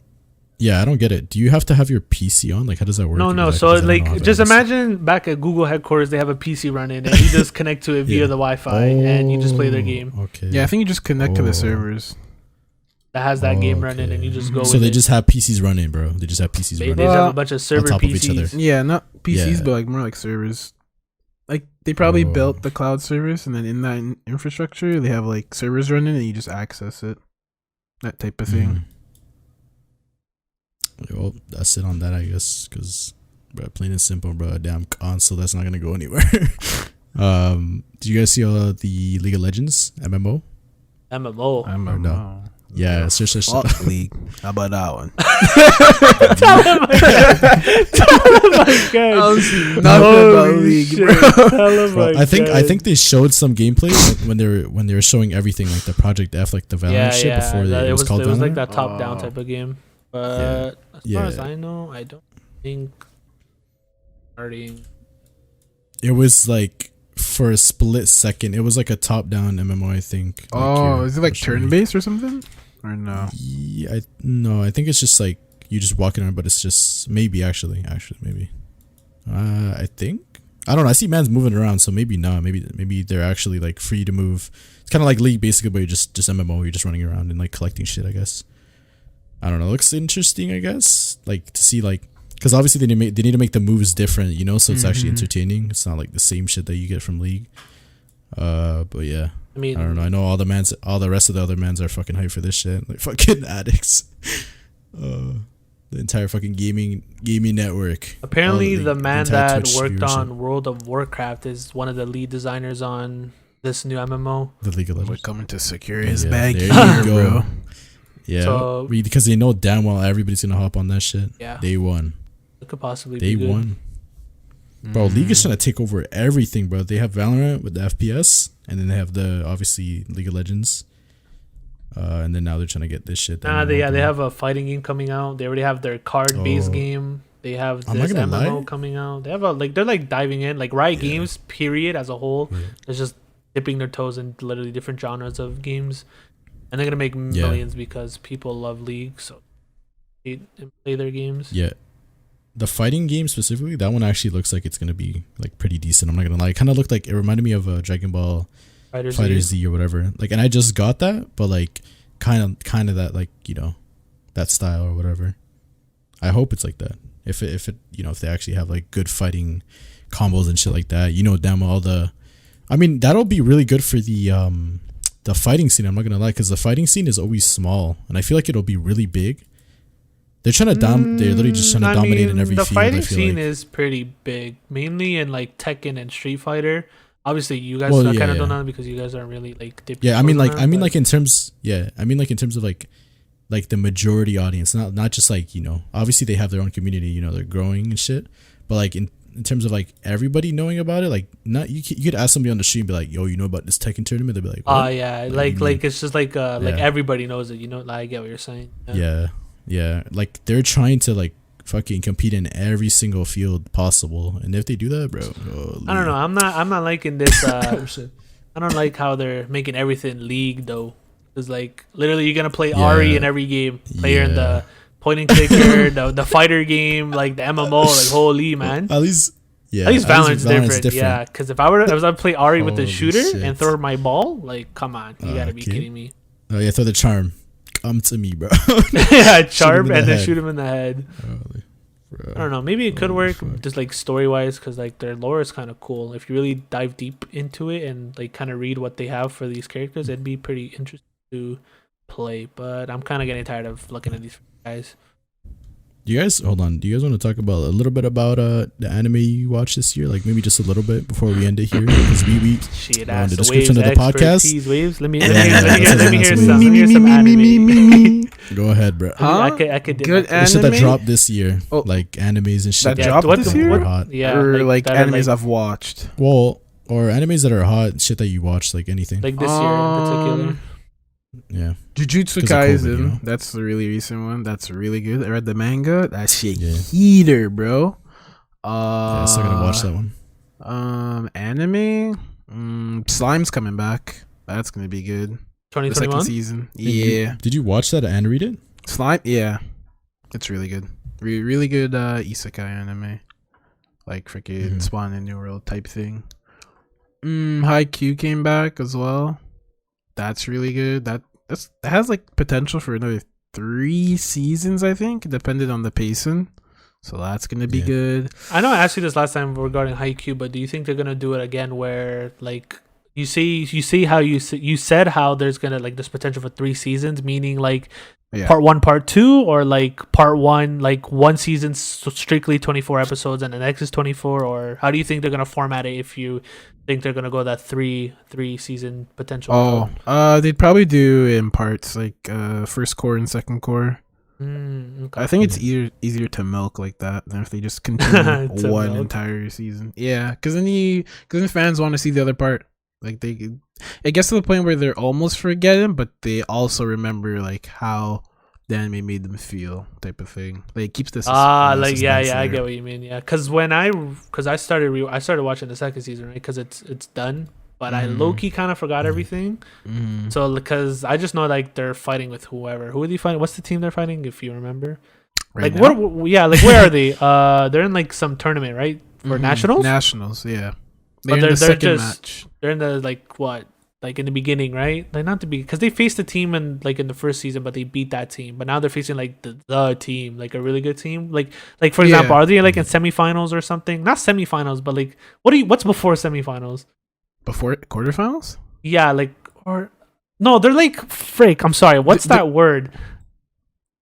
get it. Do you have to have your PC on? Like, how does that work? No. Exactly? So like, just imagine back at Google headquarters, they have a PC running, and you just connect to it via the Wi-Fi, and you just play their game. Okay. Yeah, I think you just connect to the servers that has that game running, and you just go. So they just have PCs running, bro. They just have PCs running. They just have a bunch of server on top PCs. of each other. Yeah, not PCs, but like more like servers. Like they probably built the cloud service, and then in that infrastructure, they have like servers running, and you just access it. That type of thing. Well, that's it on that, I guess, because plain and simple, bro. A damn console that's not gonna go anywhere. Did you guys see all the League of Legends MMO? MMO. Yeah, search. League. How about that one? Tell him again. I don't see nothing about League, bro. I think they showed some gameplay when they were showing everything, like the Project F, like the Valorant shit before it was called Valorant. It was like that top down type of game. But as far as I know, I don't think starting. It was like for a split second. It was like a top down MMO, I think. Is it like turn based or something? Or no? Yeah, I think it's just like you just walking around, but it's just maybe actually maybe. I think I don't know. I see mans moving around, so maybe not. Maybe they're actually like free to move. It's kind of like League basically, but you're just MMO. You're just running around and like collecting shit, I guess. I don't know. It looks interesting, I guess. Like to see like, because obviously they need to make the moves different, you know. So it's actually entertaining. It's not like the same shit that you get from League. But yeah. I mean, I don't know. I know all the rest of the other mans are fucking hyped for this shit. Like fucking addicts. The entire fucking gaming network. Apparently, the man that Twitch worked on World of Warcraft is one of the lead designers on this new MMO. The League of Legends. We're coming to secure his bag here, bro. Yeah, so, because they know damn well everybody's gonna hop on that shit. Yeah, Day one. It could possibly be good. Day one. Bro, League is trying to take over everything, bro. They have Valorant with the FPS, and then they have the obviously League of Legends. and then now they're trying to get this shit. They have a fighting game coming out. They already have their card-based game. They have this MMO coming out. They have they're like diving in, like Riot Games period as a whole. It's just dipping their toes in literally different genres of games, and they're gonna make millions because people love League, so they play their games. Yeah, the fighting game specifically, that one actually looks like it's gonna be like pretty decent. I'm not gonna lie, it kind of looked like, it reminded me of Dragon Ball Fighter Z or whatever. Like, and I just got that, but like kind of that, like, you know, that style or whatever. I hope it's like that. If it you know, if they actually have like good fighting combos and shit like that, you know, damn all the. I mean, that'll be really good for the fighting scene. I'm not gonna lie, because the fighting scene is always small, and I feel like it'll be really big. They're trying to they're literally just trying to dominate in every field. The fighting scene is pretty big, mainly in like Tekken and Street Fighter. Obviously, you guys kind of don't know because you guys aren't really like dipping. Yeah, I mean in terms of like the majority audience, not just like, you know, obviously they have their own community, you know, they're growing and shit, but like in terms of like everybody knowing about it, like, not you could ask somebody on the street and be like, yo, you know about this Tekken tournament? They'll be like, what? Yeah, like it's just like like everybody knows it, you know. Like, I get what you're saying. Yeah, like they're trying to like fucking compete in every single field possible, and if they do that, bro, I don't know. I'm not liking this. I don't like how they're making everything League though. It's like literally you're gonna play Ari in every game. Player in the point and clicker, the fighter game, like the MMO, like holy man. At least Valorant's different. Yeah, because if I was to play Ari with the shooter and throw my ball, like, come on, you gotta be kidding me. Oh yeah, throw the charm. Come to me, bro. Yeah, charm and then shoot him in the head. I don't know. Maybe it could work just like story wise, because like their lore is kind of cool. If you really dive deep into it and like kind of read what they have for these characters, it'd be pretty interesting to play. But I'm kind of getting tired of looking at these guys. Do you guys want to talk about a little bit about the anime you watched this year? Like maybe just a little bit before we end it here, because we in the description of the podcast. Waves. Let me hear some anime. Go ahead, bro. I could good anime shit that dropped this year, like animes and shit that dropped this year. Hot. Yeah, or like animes I've watched. Well, or animes that are hot, shit that you watched, like anything. Like this year in particular. Yeah, Jujutsu Kaisen. COVID, you know? That's the really recent one. That's really good. I read the manga. That shit heater, bro. I'm still gonna watch that one. Anime. Slime's coming back. That's gonna be good. 2021 the second season. Yeah. Did you watch that and read it? Slime. Yeah, it's really good. Really good. Isekai anime. Like freaking Spawn in New World type thing. Haikyuu came back as well. That's really good. That has like potential for another 3 seasons, I think, depending on the pacing. So that's gonna be good. I know I asked you this last time regarding Haikyuu, but do you think they're gonna do it again, where like you see how you said how there's gonna like there's potential for 3 seasons, meaning like part 1, part 2, or like part 1, like 1 season strictly 24 episodes and the next is 24, or how do you think they're gonna format it if you think they're gonna go that 3 season potential? They'd probably do in parts, like first core and second core. Okay. I think it's easier to milk like that than if they just continue one entire season. Yeah, because then fans want to see the other part. Like it gets to the point where they're almost forgetting, but they also remember like how the anime made them feel, type of thing. Like it keeps this. I get what you mean. Yeah, because I started watching the second season, right? Because it's done, but I low key kind of forgot everything. So because I just know like they're fighting with whoever. Who are they fighting? What's the team they're fighting? If you remember, right like now? Where are they? They're in like some tournament, right? For nationals. Nationals, yeah. They're in the second match. They're in the like in the beginning, right? Like not to be, because they faced a team in the first season, but they beat that team. But now they're facing like the team, like a really good team. Like for example, are they like in semifinals or something? Not semifinals, but like what's before semifinals? Before quarterfinals? Yeah, like or no, they're like frick. I'm sorry. What's that word?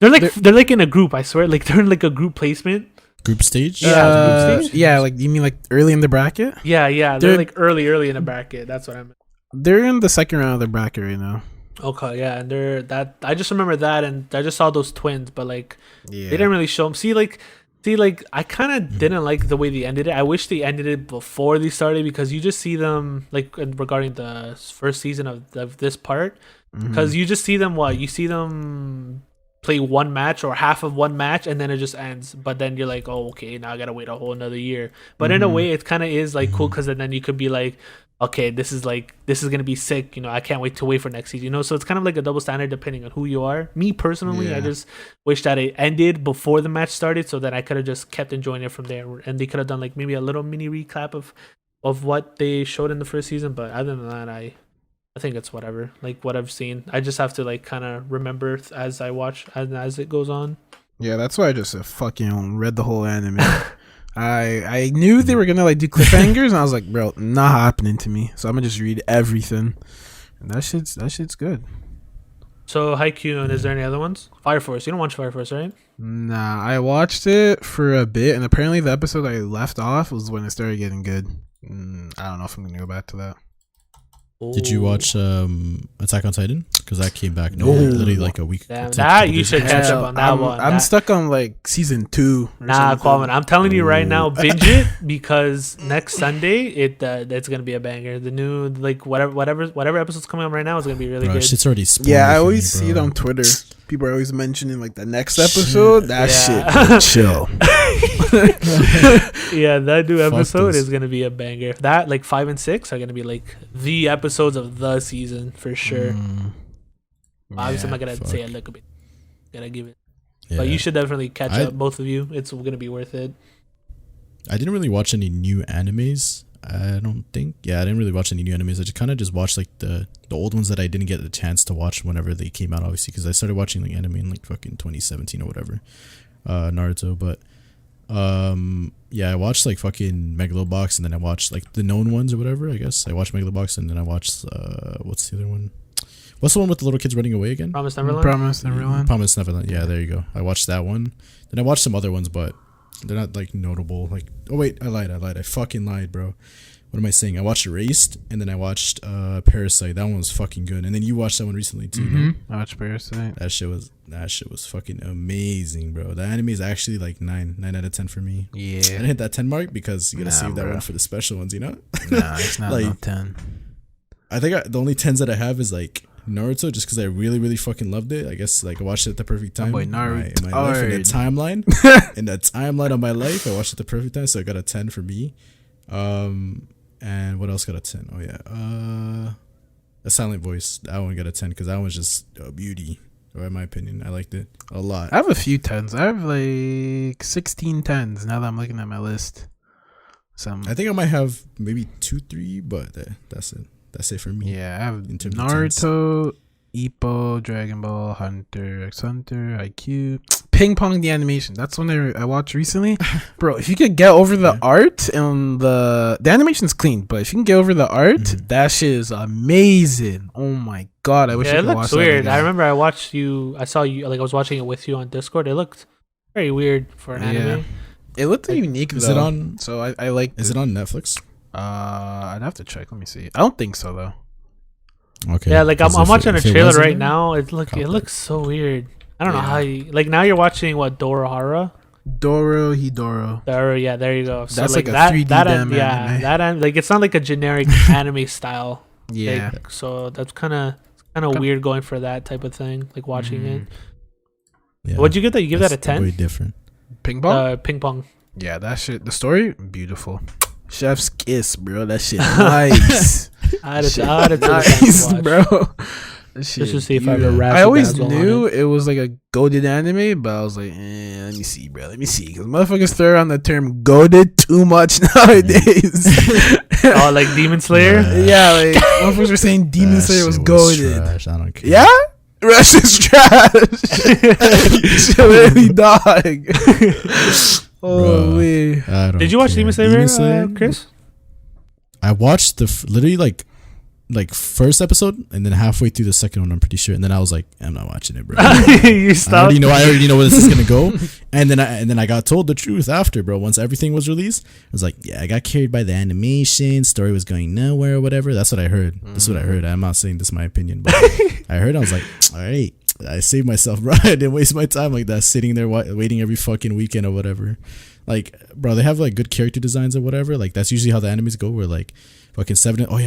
They're like in a group. I swear, like they're in like a group placement. Group stage? Group stage? Yeah, like you mean like early in the bracket? Yeah. They're like early in the bracket. That's what I meant. They're in the second round of the bracket right now. Okay, yeah, and I just remember that, and I just saw those twins, but like they didn't really show them. See, I kind of didn't like the way they ended it. I wish they ended it before they started, because you just see them like regarding the first season of this part. Because you just see them you see them play one match or half of one match and then it just ends. But then you're like, oh, okay, now I gotta wait a whole another year. But in a way, it kind of is like cool because then you could be like, okay, this is gonna be sick. I can't wait for next season. So it's kind of like a double standard depending on who you are. Me personally, I just wish that it ended before the match started so that I could have just kept enjoying it from there. And they could have done like maybe a little mini recap of what they showed in the first season. But other than that, I think it's whatever. Like what I've seen, I just have to like kind of remember as I watch as it goes on. Yeah, that's why I just fucking read the whole anime. I knew they were gonna like do cliffhangers, and I was like, bro, not happening to me. So I'm gonna just read everything, and that shit's good. So Haikyuu, and is there any other ones? Fire Force. You don't watch Fire Force, right? Nah, I watched it for a bit, and apparently the episode I left off was when it started getting good. I don't know if I'm gonna go back to that. Did you watch Attack on Titan? Because that came back literally like a week. Damn, that you should catch up on that one. I'm stuck on like season 2. Nah, Kwame, I'm telling you right now, binge it because next Sunday it's gonna be a banger. The new like whatever episode's coming up right now is gonna be really good. Shit's already spoiled. Yeah, I always see it on Twitter. People are always mentioning like the next episode. That shit, chill. Yeah, that new episode is gonna be a banger. That like 5 and 6 are gonna be like the episodes of the season for sure. Obviously, I'm not gonna say a little bit. Gotta give it, but you should definitely catch up, both of you. It's gonna be worth it. I didn't really watch any new animes. I don't think. Yeah, I didn't really watch any new animes. I just kind of watched like the old ones that I didn't get the chance to watch whenever they came out. Obviously, because I started watching like anime in like fucking 2017 or whatever, Naruto. But yeah, I watched like fucking Megalobox, and then I watched like the known ones or whatever. I guess I watched Megalobox, and then I watched what's the other one? What's the one with the little kids running away again? Promised Neverland. Promised Neverland. Yeah, there you go. I watched that one. Then I watched some other ones, but they're not like notable. Like, oh wait, I lied. I fucking lied, bro. What am I saying? I watched Erased, and then I watched Parasite. That one was fucking good. And then you watched that one recently too. No? I watched Parasite. That shit was fucking amazing, bro. The anime is actually like 9 out of 10 for me. Yeah, I didn't hit that 10 mark because you gotta save that one for the special ones. You know? Nah, it's not like 10. I think the only 10s that I have is like Naruto, just because I really, really fucking loved it. I guess like I watched it at the perfect time. Boy, Naruto. In my life, in the timeline of my life, I watched it at the perfect time, so I got a 10 for me. And what else got a 10? Oh yeah, A Silent Voice. That one got a 10 because that one's just a beauty. Or in my opinion, I liked it a lot. I have a few 10s. I have like 16 10s now that I'm looking at my list. I think I might have maybe 2, 3, but that's it. That's it for me. Yeah, I have Naruto, Ippo, Dragon Ball, Hunter x Hunter, IQ, Ping Pong the animation. That's one I watched recently. Bro, if you could get over the art and the animation's clean, but if you can get over the art, that shit is amazing. Oh my god, I wish I could watch that. It looks weird. I remember I saw you, like I was watching it with you on Discord. It looked very weird for an anime. It looked unique though. Is it on? So I like. Is it on Netflix? I'd have to check. Let me see. I don't think so though. Okay. Yeah, like I'm watching a trailer right now. It looks so weird. I don't know how like now you're watching what Dorohedoro. Yeah, there you go. So that's like a that 3D anime. anime. Like it's not like a generic anime style. Yeah. Like, so that's kind of weird going for that type of thing. Like watching it. Yeah. What'd you get that? You give that a 10? Way different. Ping pong. Ping pong. Yeah, that shit. The story beautiful. Chef's kiss, bro. That shit nice. nice, bro. Just to see if I ever rap. I always knew it was like a goated anime, but I was like, let me see, bro. Let me see, because motherfuckers throw around the term goated too much nowadays. Oh, like Demon Slayer? Yeah, like motherfuckers were saying Demon Slayer was goated. Trash. I don't care. Yeah. Rush is trash. Literally, dog. Holy. Did you watch Demon Slayer, Chris? I watched literally like first episode, and then halfway through the second one, I'm pretty sure, and then I was like, I'm not watching it, bro. You stopped. I already know where this is gonna go, and then I got told the truth after, bro. Once everything was released, I was like, yeah, I got carried by the animation, story was going nowhere or whatever. That's what I heard. That's what I heard. I'm not saying this is my opinion, but I heard. I was like, all right, I saved myself, bro. I didn't waste my time like that, sitting there waiting every fucking weekend or whatever. Like, bro, they have like good character designs or whatever. Like that's usually how the animes go. Where like Fucking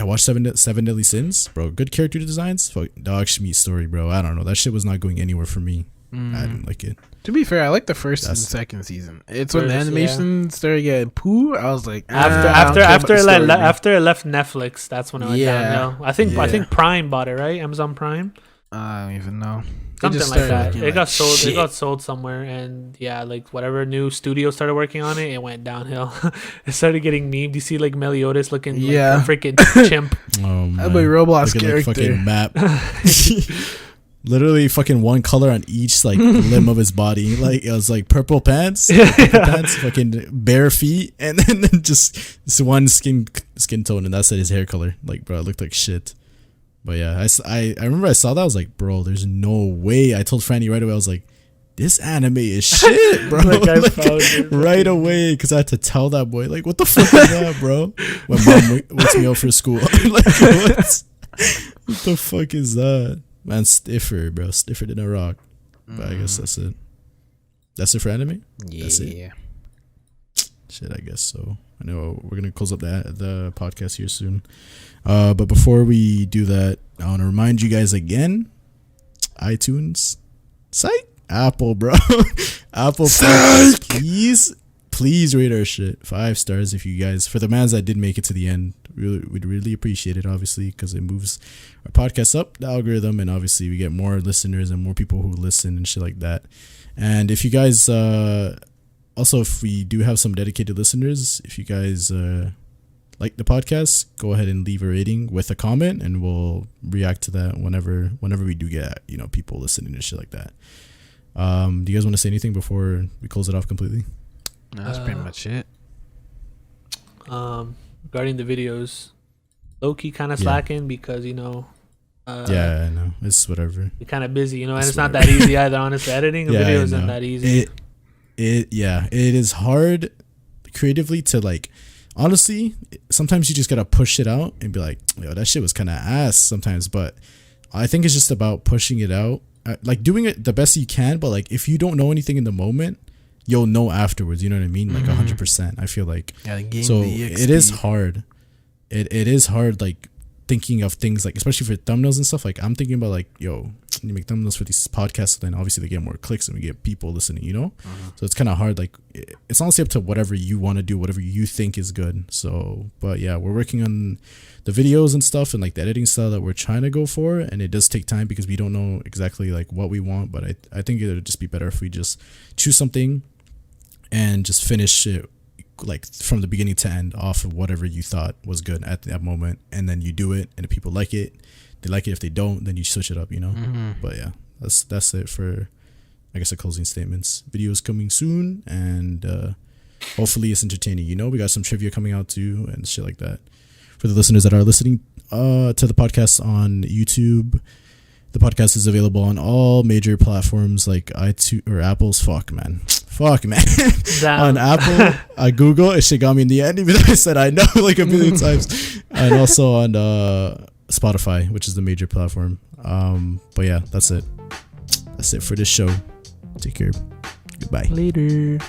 watch Seven Deadly Sins, bro. Good character designs. Fuck, dog meat story, bro. I don't know. That shit was not going anywhere for me. I didn't like it. To be fair, I like the first and second season. It's when the animation started getting poo. I was like, after it left Netflix, that's when it went downhill. I think Prime bought it, right? Amazon Prime. I don't even know. Something like that. It got sold. Shit. It got sold somewhere, and like whatever new studio started working on it, it went downhill. It started getting memed. You see like Meliodas looking like a freaking chimp. Oh man, that boy Roblox character. Like fucking map. Literally fucking one color on each like limb of his body. Like it was like purple pants, fucking bare feet, and then just this one skin tone, and that's his hair color. Like bro, it looked like shit. But yeah, I remember I saw that. I was like, bro, there's no way. I told Franny right away. I was like, this anime is shit, bro. Right away, because I had to tell that boy, like, what the fuck is that, bro? When mom wakes me up for school, like, what the fuck is that? Man, stiffer, bro, stiffer than a rock. But I guess that's it. That's it for anime. Yeah. That's it. Shit, I guess so. I know we're gonna close up the podcast here soon. But before we do that, I want to remind you guys again, iTunes, Psych, Apple, bro. Apple Podcast, please rate our shit 5 stars if you guys, for the mans that did make it to the end. We'd really appreciate it, obviously, because it moves our podcast up the algorithm, and obviously we get more listeners and more people who listen and shit like that. And if you guys also, if we do have some dedicated listeners, if you guys like the podcast, go ahead and leave a rating with a comment, and we'll react to that whenever we do get people listening and shit like that. Do you guys want to say anything before we close it off completely? No, that's pretty much it. Regarding the videos, low-key kind of slacking because I know it's whatever. You're kind of busy, and it's not that easy either. Honestly, editing a video isn't that easy. It is hard creatively to like. Honestly, sometimes you just gotta push it out and be like, yo, that shit was kind of ass sometimes. But I think it's just about pushing it out, like doing it the best you can. But like, if you don't know anything in the moment, you'll know afterwards. You know what I mean? Like 100%. I feel like so it is hard. It is hard, like thinking of things like, especially for thumbnails and stuff. Like I'm thinking about like, yo, you make thumbnails for these podcasts, then obviously they get more clicks and we get people listening, so it's kind of hard. Like it's honestly up to whatever you want to do, whatever you think is good. So but yeah, we're working on the videos and stuff and like the editing style that we're trying to go for, and it does take time because we don't know exactly like what we want. But I think it would just be better if we just choose something and just finish it like from the beginning to end off of whatever you thought was good at that moment, and then you do it, and if people like it, they like it. If they don't, then you switch it up, But yeah, that's it for, I guess, the closing statements. Videos coming soon, and hopefully it's entertaining. We got some trivia coming out too and shit like that. For the listeners that are listening to the podcast on YouTube, the podcast is available on all major platforms like iTunes or Apple's. Fuck man. On Apple, Google, it shit got me in the end, even though I said I know like a million times. And also on Spotify, which is the major platform. But yeah, that's it for this show. Take care. Goodbye. Later.